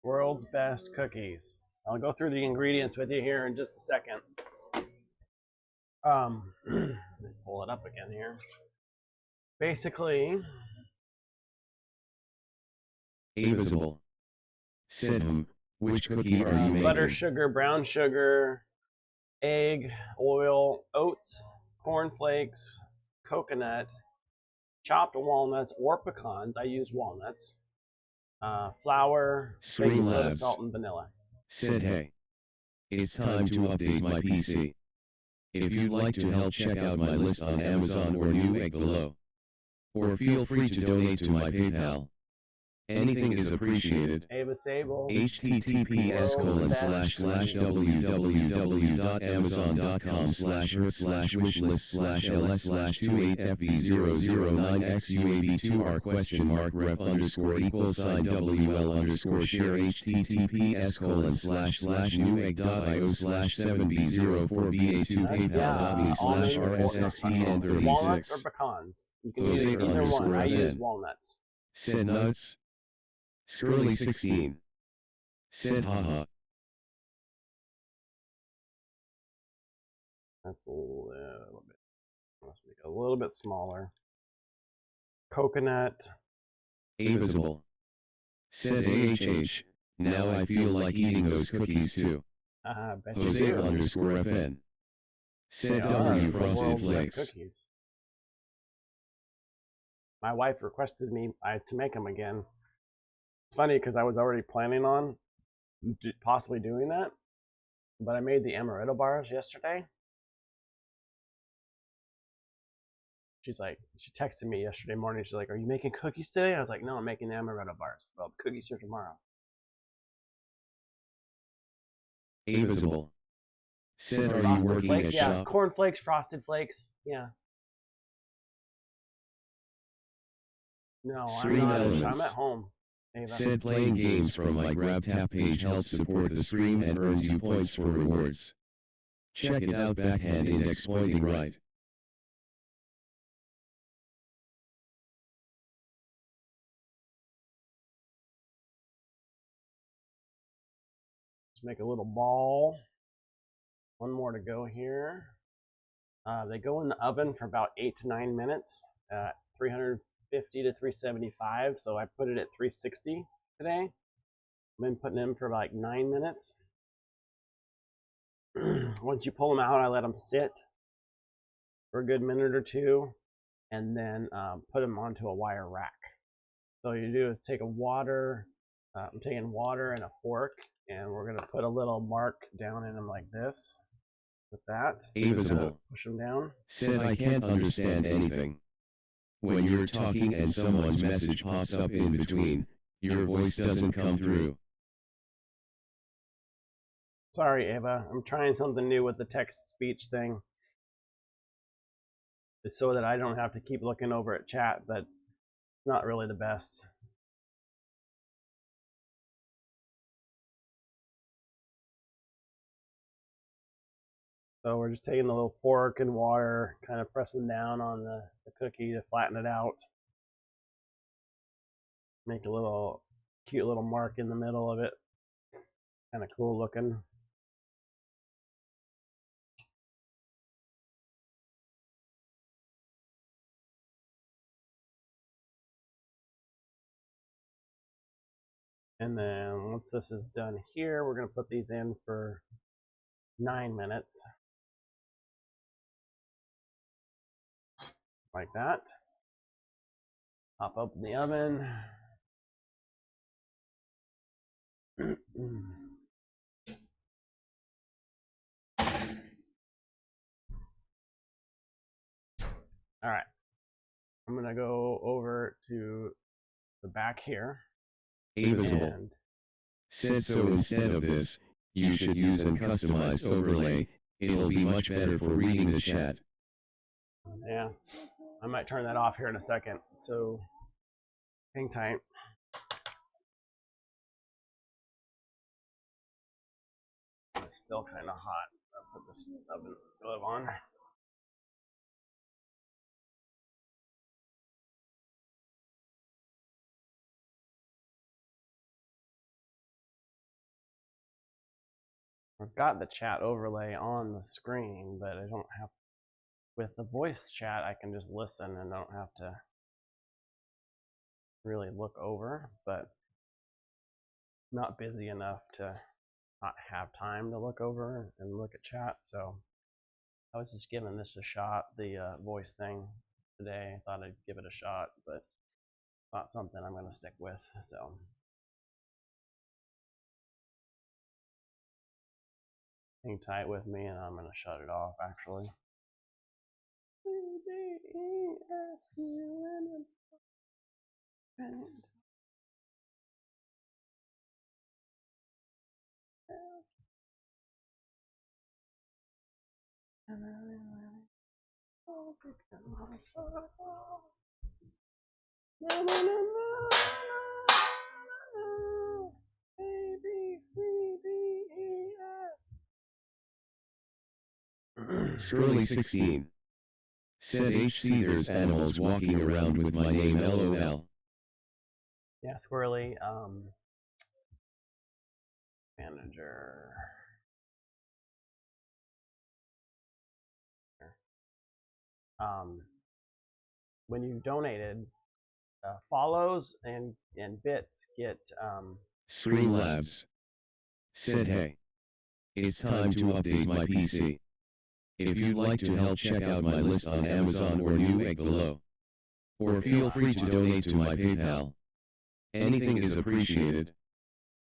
World's best cookies. I'll go through the ingredients with you here in just a second. Let me pull it up again here. Basically, Invisible. Said which cookie are you making? Butter, sugar, brown sugar, egg, oil, oats, cornflakes, coconut, chopped walnuts or pecans. I use walnuts. Flour, baking soda, salt, and vanilla. Said hey, it's time to update my PC. If you'd like to help, check out my list on Amazon or Newegg below. Or feel free to donate to my PayPal. Anything is appreciated. Ava Sable. https://www.amazon.com/rslsh28fv009xuab2r.com/newegg.io/7b04b82paypal.me/rssst36. Walnuts or pecans. You can use either one. I use walnuts. Said nuts. Skurly 16. Said haha. That's a little bit. Let's make it a little bit smaller. Coconut. Invisible. Said AHH. Now I feel like eating those cookies too. Bet Jose you do. underscore FN. Said They are W the frosted world's best flakes. cookies. My wife requested me to make them again. It's funny because I was already planning on possibly doing that, but I made the amaretto bars yesterday. She texted me yesterday morning. She's like, "Are you making cookies today?" I was like, "No, I'm making the amaretto bars." Well, the cookies are tomorrow. Invisible. Said are you Frosted working flakes, at yeah. shop? Cornflakes, frosted flakes, yeah. No, I'm Stream not. elements. I'm at home. Ava. Said playing games from my Grab Tap page helps support the stream and earns you points for rewards. Check it out, backhand index pointing right. Let's make a little ball. One more to go here. They go in the oven for about 8 to 9 minutes at 350 to 375. So I put it at 360 today. I've been putting them for like 9 minutes. Once you pull them out, I let them sit for a good minute or two, and then put them onto a wire rack. So what you do is take I'm taking water and a fork, and we're gonna put a little mark down in them like this. With that, push them down. Said I can't understand anything. When you're talking and someone's message pops up in between, your voice doesn't come through. Sorry, Ava. I'm trying something new with the text-speech thing. It's so that I don't have to keep looking over at chat, but not really the best. So we're just taking a little fork and water, kind of pressing down on the cookie to flatten it out. Make a little cute little mark in the middle of it. Kind of cool looking. And then once this is done here, we're going to put these in for 9 minutes. Like that. Pop open the oven. All right. I'm going to go over to the back here. Avisible. Said so instead of this, you should use an customized overlay. It'll be much better for reading the chat. Yeah, I might turn that off here in a second. So hang tight. It's still kind of hot. I'll put this oven glove on. I've got the chat overlay on the screen, but I don't have, with the voice chat, I can just listen and don't have to really look over, but not busy enough to not have time to look over and look at chat. So I was just giving this a shot, the voice thing today. I thought I'd give it a shot, but not something I'm going to stick with. So hang tight with me, and I'm going to shut it off actually. Squirrely 16. Said HC there's animals walking around with my name LOL. Yeah, Squirrely, manager. When you donated, follows and bits get Streamlabs. Said hey. It's time to update my PC. If you'd like to help, check out my list on Amazon or Newegg below. Or feel free to donate to my PayPal. Anything is appreciated.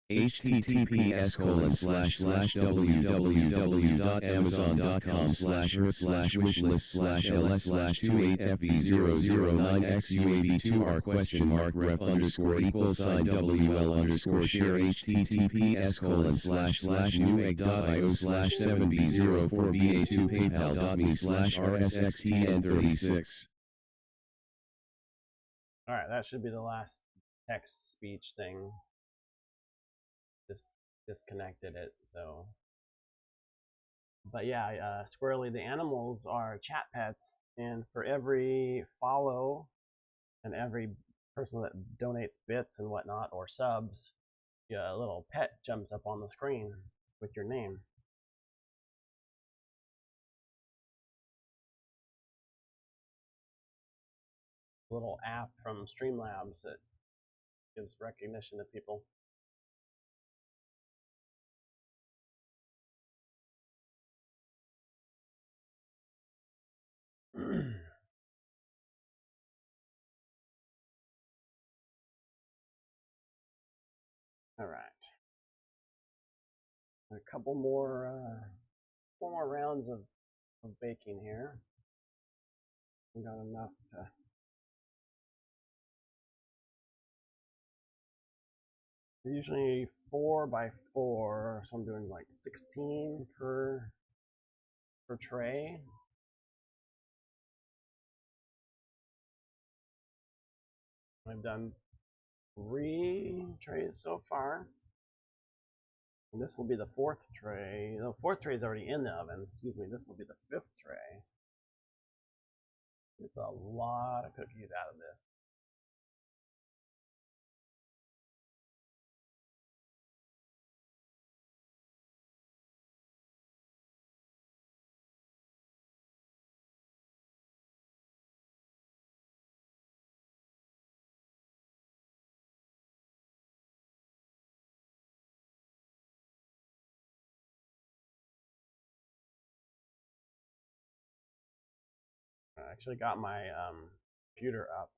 https://www.amazon.com/earth/wishlist/ls/2 8fb009xuab2r?ref_rep_WL_share https://newegg.io/7b04ba2 paypal.me/rsxtn36. All right, that should be the last text speech thing. Just disconnected it, so. But yeah, Squirrely, the animals are chat pets, and for every follow and every person that donates bits and whatnot or subs, yeah, a little pet jumps up on the screen. with your name. Little app from Streamlabs that gives recognition to people. All right. A couple more rounds of baking here. We got enough to usually 4 by 4, so I'm doing like 16 per tray. I've done 3 trays so far. And this will be the 4th tray. The 4th tray is already in the oven. Excuse me, this will be the 5th tray. Get a lot of cookies out of this. I actually got my computer up,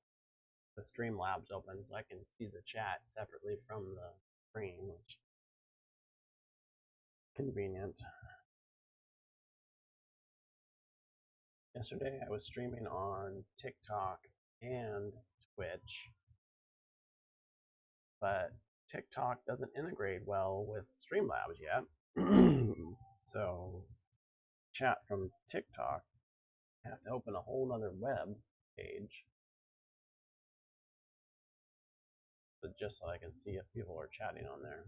the Streamlabs open, so I can see the chat separately from the screen, which is convenient. Yesterday I was streaming on TikTok and Twitch, but TikTok doesn't integrate well with Streamlabs yet. So chat from TikTok, I have to open a whole nother web page, but just so I can see if people are chatting on there.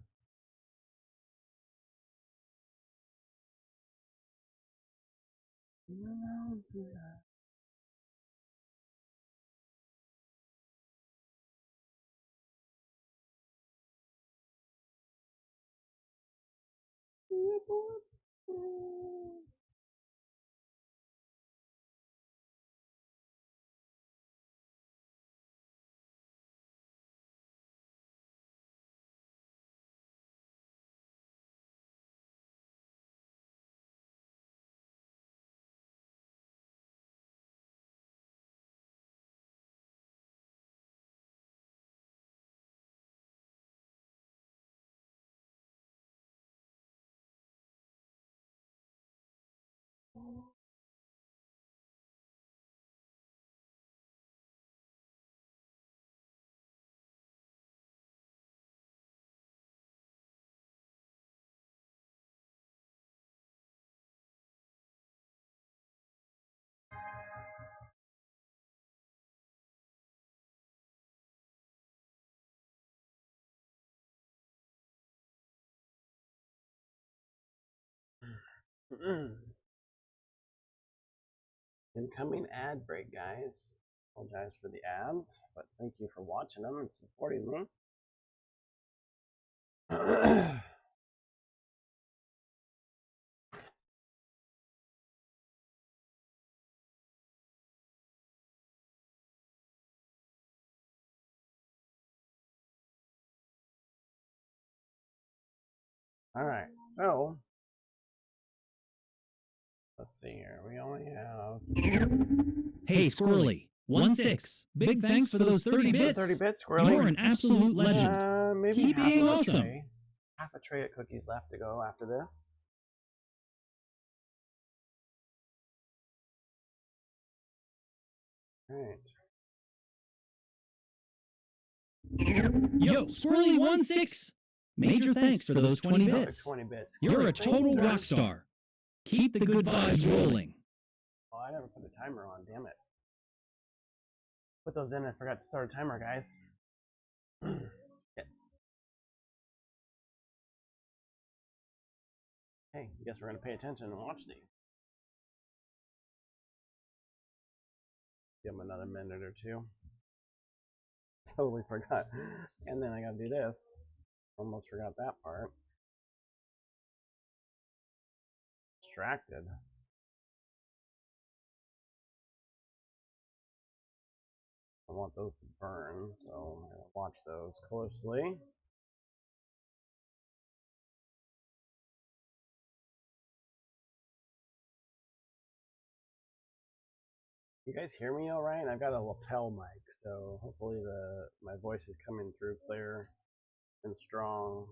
Incoming ad break, guys. Apologize for the ads, but thank you for watching them and supporting me. All right, so let's see here. We only have Hey, Squirrely, 1-6. Big thanks for those 30 bits. 30 bits, Squirrely. You're an absolute legend. Maybe Keep being awesome. Half a tray of cookies left to go after this. All right. Yo, Squirrely 1-6. Major thanks for those 20 bits. 20 bits. You're a total rock star. Keep the good vibes rolling. Oh, I never put a timer on, damn it. Put those in, I forgot to start a timer, guys. Hey, I guess we're gonna pay attention and watch these. Give them another minute or two. Totally forgot. And then I gotta do this. Almost forgot that part. distracted. I want those to burn, so I'm going to watch those closely. You guys hear me all right? I've got a lapel mic, so hopefully my voice is coming through clear and strong,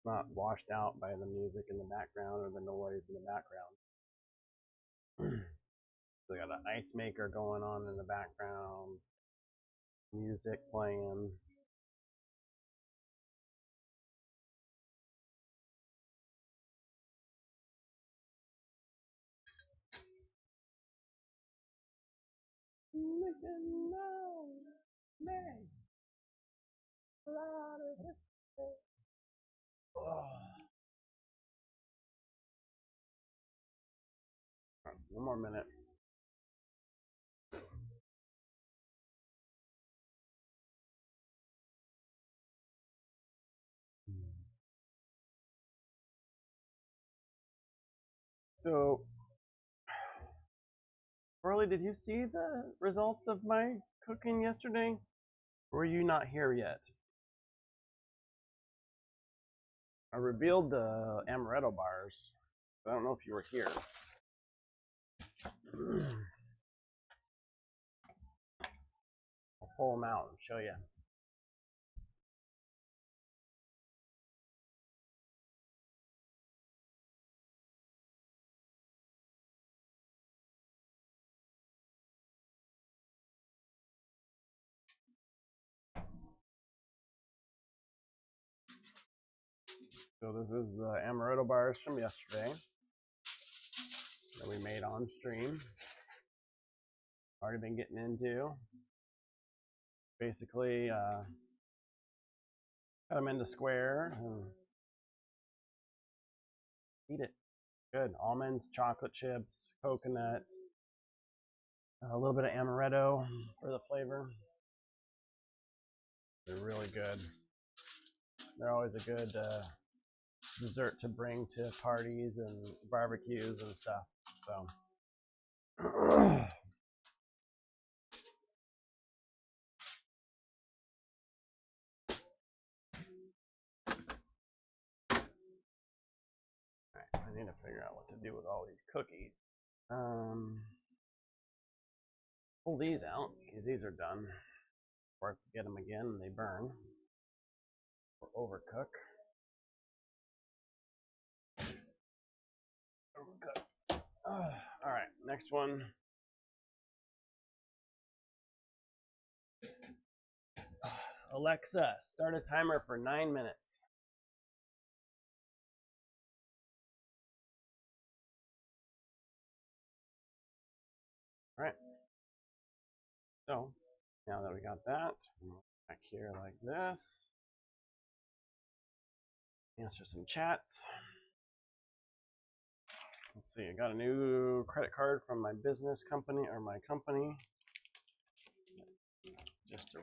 not washed out by the music in the background or the noise in the background. We got an ice maker going on in the background, music playing. One more minute. So, Burley, did you see the results of my cooking yesterday? Or were you not here yet? I revealed the amaretto bars. I don't know if you were here. I'll pull them out and show you. So this is the amaretto bars from yesterday that we made on stream. Already been getting into. Basically, cut them into squares and eat it. Good. Almonds, chocolate chips, coconut, a little bit of amaretto for the flavor. They're really good. They're always a good dessert to bring to parties and barbecues and stuff. So. I need to figure out what to do with all these cookies. Pull these out because these are done. Or get them again and they burn or overcook. Overcook. All right, next one. Alexa, start a timer for 9 minutes. All right. So now that we got that, back here like this. Answer some chats. Let's see, I got a new credit card from my business company or my company. Just to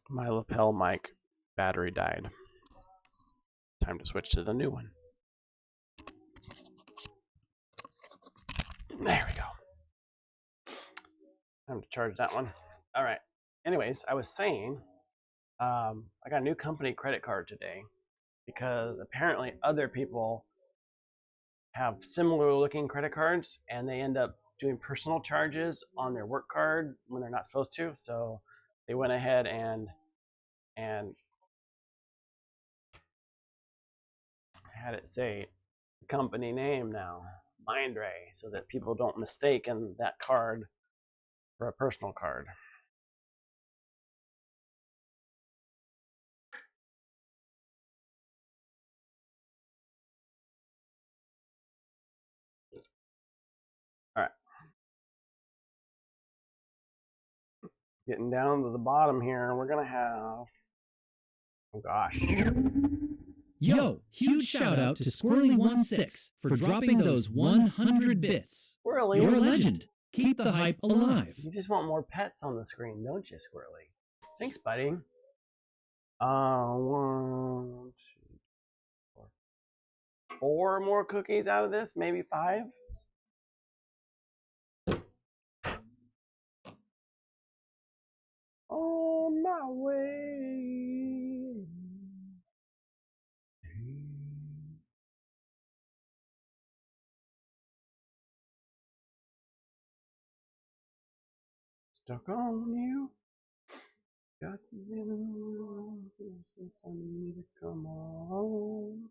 My lapel mic battery died. Time to switch to the new one. There we go. Time to charge that one. All right. Anyways, I was saying, I got a new company credit card today because apparently other people have similar looking credit cards and they end up doing personal charges on their work card when they're not supposed to. So they went ahead and had it say the company name now, Mindray, so that people don't mistake that card for a personal card. All right. Getting down to the bottom here, we're going to have, oh gosh. Yo, huge shout out to Squirrely16 for dropping those 100 bits. Squirrely, you're a legend. Keep the hype alive. You just want more pets on the screen, don't you, Squirrely? Thanks, buddy. 1, 2, 4. 4 more cookies out of this, maybe 5. On my way. Stuck on you. Got you. It's time me to come on.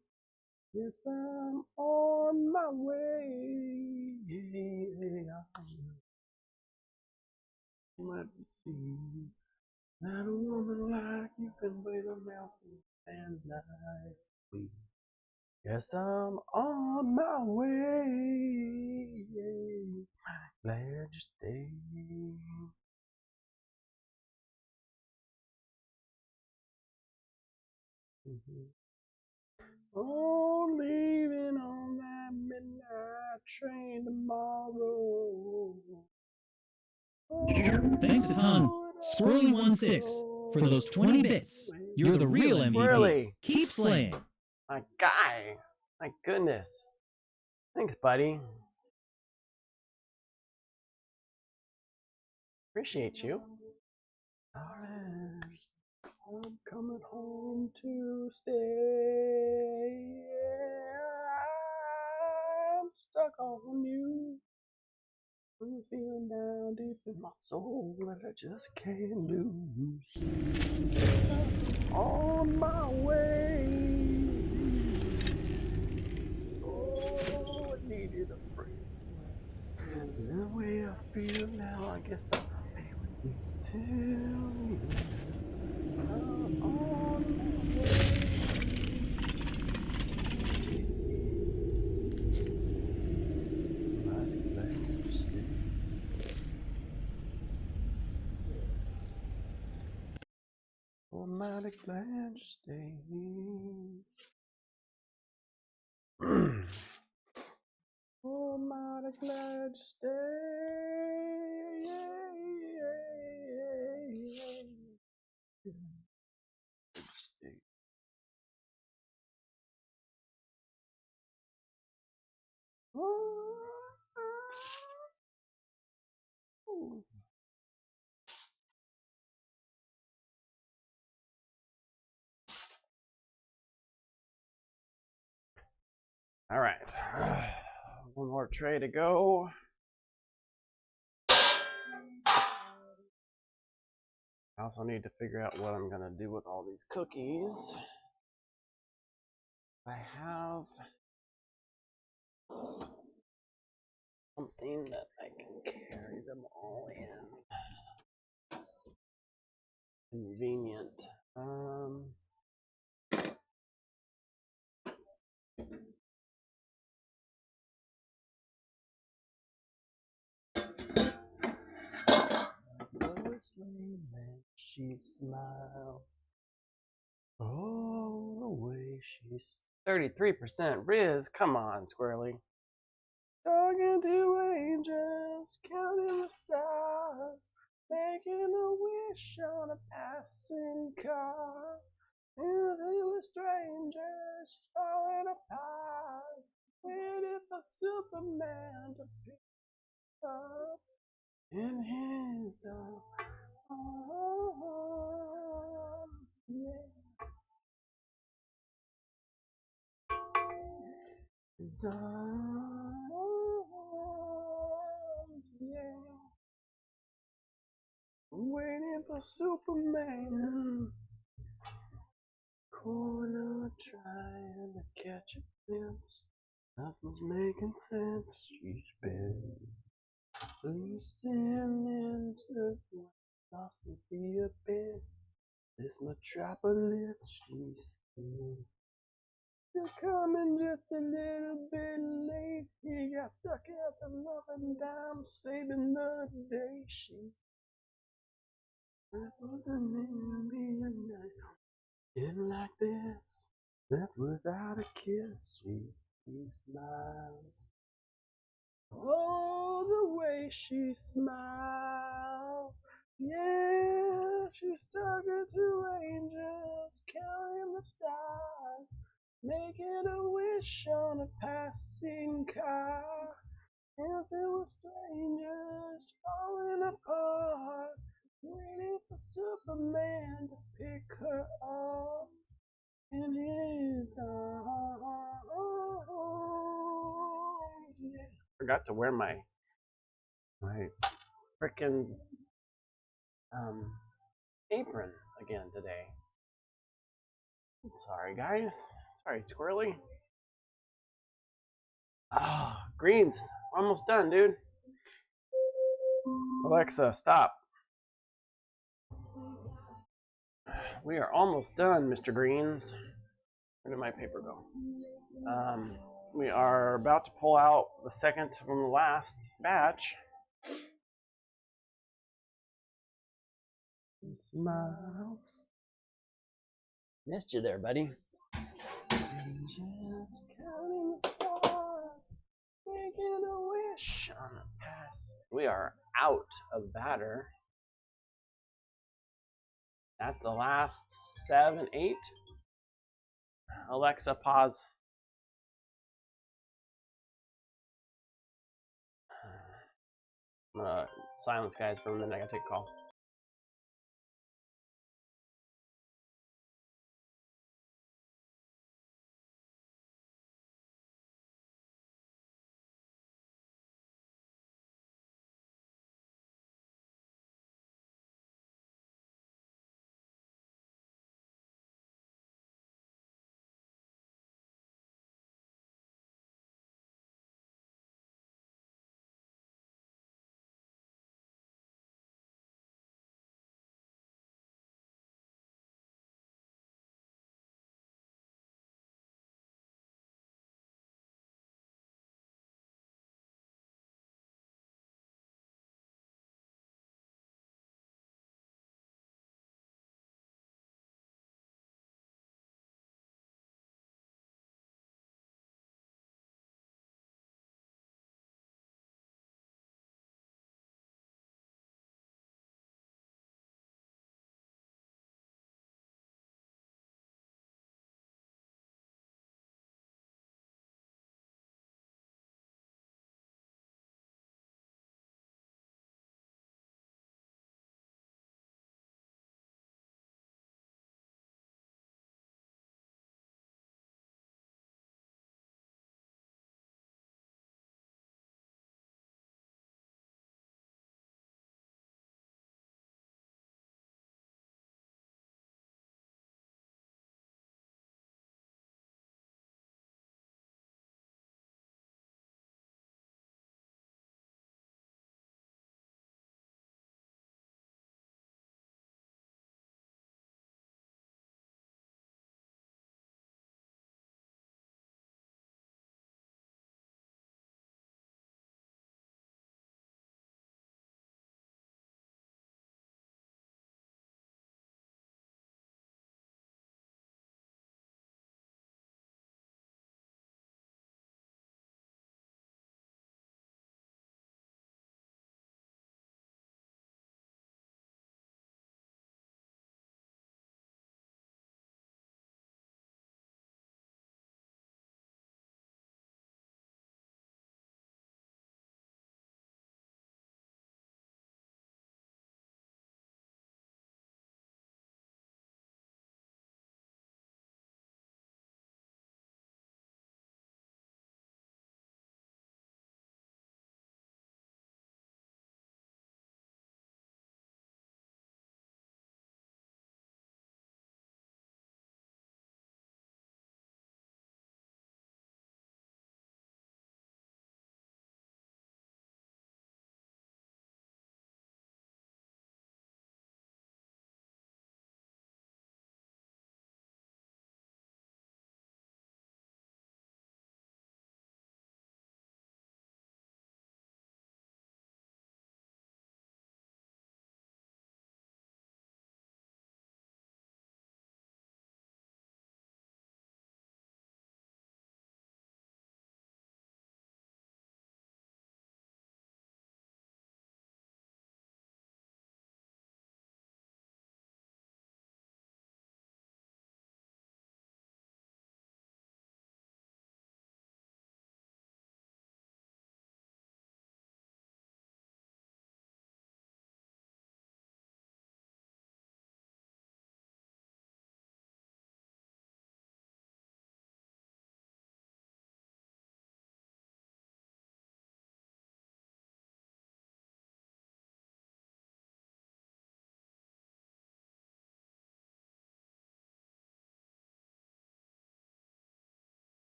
Yes, I'm on my way. I'm glad to see that a woman like you can wait a mountain and like me. Yes, I'm on my way. Glad you stayed. Oh, leaving on that midnight train tomorrow. Thanks a ton, Squirrely16, for those 20 bits. You're the real MVP. Squirrely. Keep slaying. My guy. My goodness. Thanks, buddy. Appreciate you. Alright. I'm coming home to stay. I'm stuck on you. I'm feeling down deep in my soul that I just can't lose. On my way. Oh, I needed a friend. The way I feel now, I guess I'll feel with you too. So on my way. Mighty glad you stayed. Oh, mighty glad you stayed. Oh, mighty glad you stayed. Stay. All right, one more tray to go. I also need to figure out what I'm gonna do with all these cookies. I have something that I can carry them all in. Convenient. Lois Lane, she smiles. Oh, the way she's 33%. Riz, come on, Squirrely. Talking to angels, counting the stars. making a wish on a passing car. Into strangers falling apart, waiting for Superman to pick up in his arms. Yeah. His arms, yeah. Waiting for Superman. Corner trying to catch a glimpse. Nothing's making sense. She's been losing into lost in the abyss. This metropolis she's in. You're coming just a little bit late. He got stuck at the loving dime, saving the day. She's wasn't meant to be a night. In like this, left without a kiss, she smiles. Oh, the way she smiles. Yeah, she's talking to angels, counting the stars, making a wish on a passing car. Dancing with strangers, falling apart, waiting for Superman to pick her up in his arms. Yeah. Forgot to wear my frickin' apron again today. Sorry, guys. Sorry, Squirrely. Ah, Greens. We're almost done, dude. Alexa, stop. We are almost done, Mr. Greens. Where did my paper go? We are about to pull out the second from the last batch. He smiles. Missed you there, buddy. Just counting the stars, making a wish on a pass. We are out of batter. That's the last 7, 8. Alexa, pause. I'm gonna silence guys for a minute. I gotta take a call.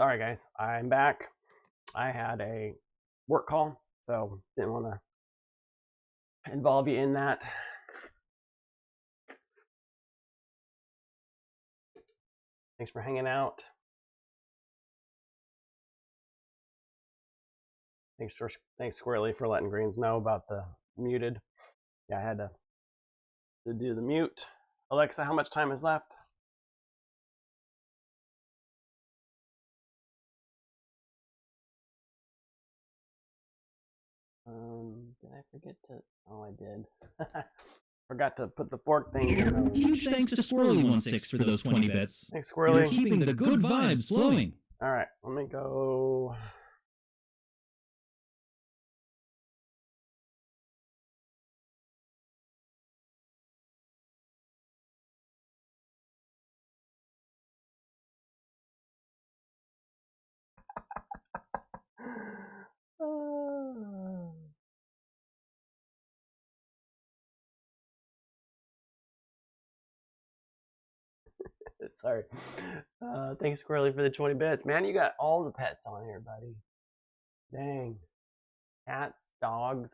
sorry guys, I'm back. I had a work call, so didn't want to involve you in that. Thanks for hanging out. Thanks Squirrely for letting Greens know about the muted. Yeah, I had to do the mute. Alexa, how much time is left? Did I forget to? Oh, I did. Forgot to put the fork thing in. Huge thanks to Squirrely16 for those 20 bits. Thanks, You're Squirrely. keeping the good vibes flowing. All right, let me go. Sorry. Thanks, Squirrely, for the 20 bits. Man, you got all the pets on here, buddy. Dang. Cats, dogs.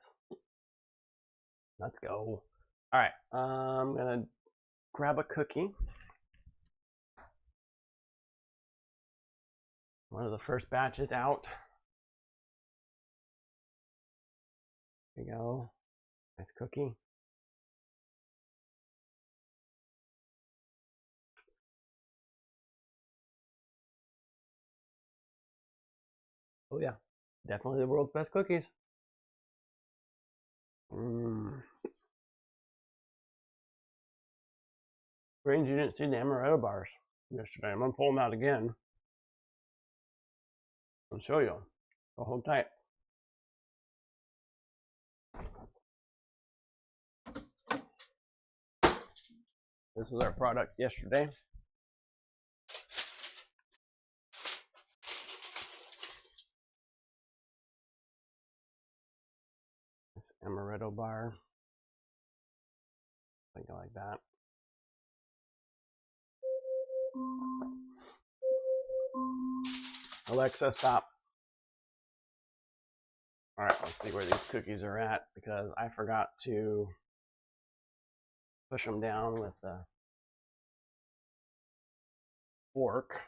Let's go. All right, I'm gonna grab a cookie. One of the first batches out. There you go. Nice cookie. Oh yeah, definitely the world's best cookies. Greens, you didn't see the amaretto bars yesterday. I'm gonna pull them out again and show you. So hold tight. This was our product yesterday. This amaretto bar. Something like that. Alexa, stop. All right, let's see where these cookies are at because I forgot to push them down with the fork.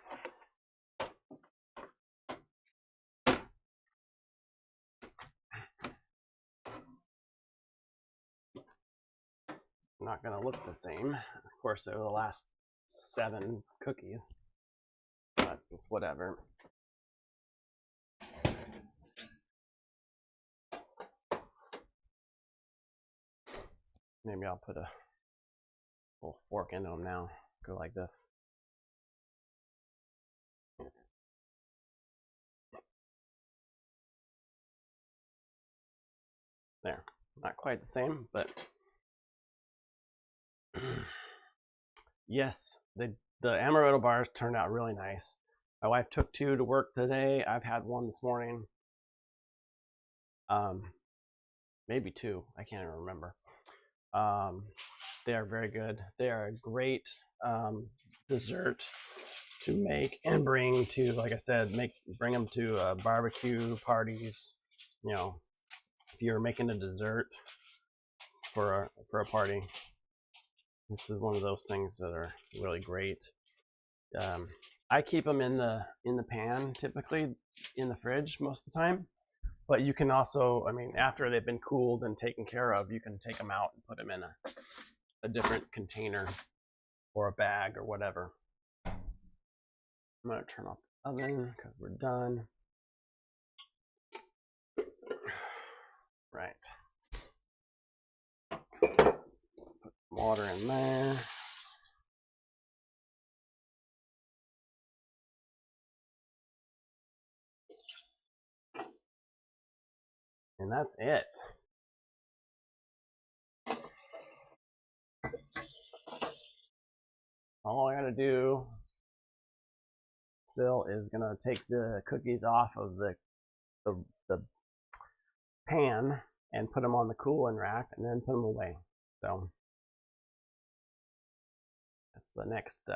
Not gonna look the same. Of course, they're the last 7 cookies, but it's whatever. Maybe I'll put a little fork into them now. Go like this. There. Not quite the same, but yes, the amaretto bars turned out really nice. My wife took 2 to work today. I've had 1 this morning. Maybe 2. I can't even remember. They are very good. They are a great dessert to make and bring to, like I said, bring them to barbecue parties. You know, if you're making a dessert for a party, this is one of those things that are really great. I keep them in the pan, typically in the fridge most of the time. But you can also, I mean, after they've been cooled and taken care of, you can take them out and put them in a different container or a bag or whatever. I'm gonna turn off the oven because we're done. Right. Put water in there. And that's it. All I gotta do still is gonna take the cookies off of the pan and put them on the cooling rack and then put them away. So that's the next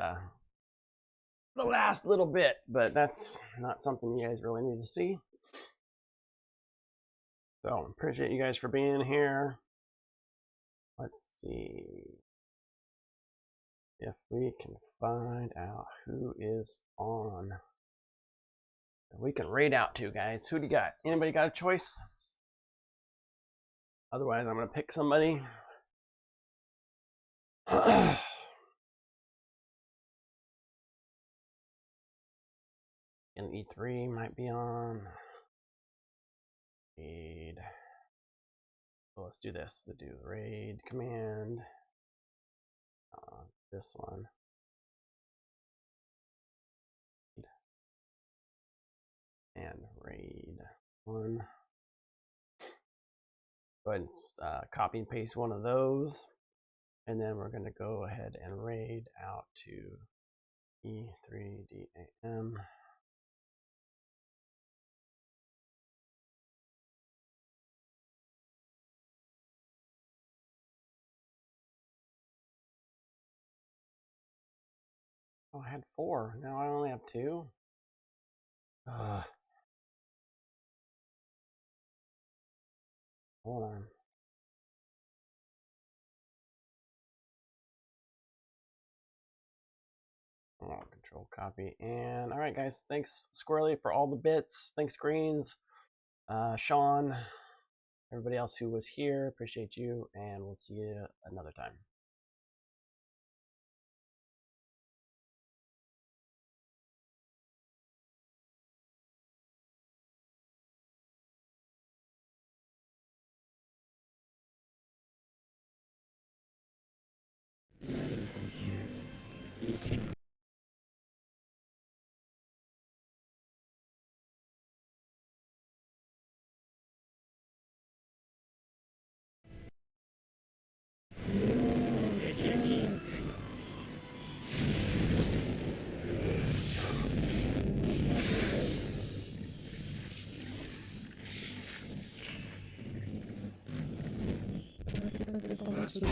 the last little bit, but that's not something you guys really need to see. So appreciate you guys for being here. Let's see if we can find out who is on. We can raid out to, guys. Who do you got? Anybody got a choice? Otherwise, I'm gonna pick somebody. And E3 might be on. Raid. Well, let's do this. Let's do raid command. This one. And raid one. Go ahead and copy and paste one of those. And then we're going to go ahead and raid out to E3DAM. Oh, I had 4. Now I only have 2. Hold on. Oh, control copy. And all right, guys, thanks Squirrely for all the bits. Thanks Greens, Sean, everybody else who was here. Appreciate you, and we'll see you another time. Thank you.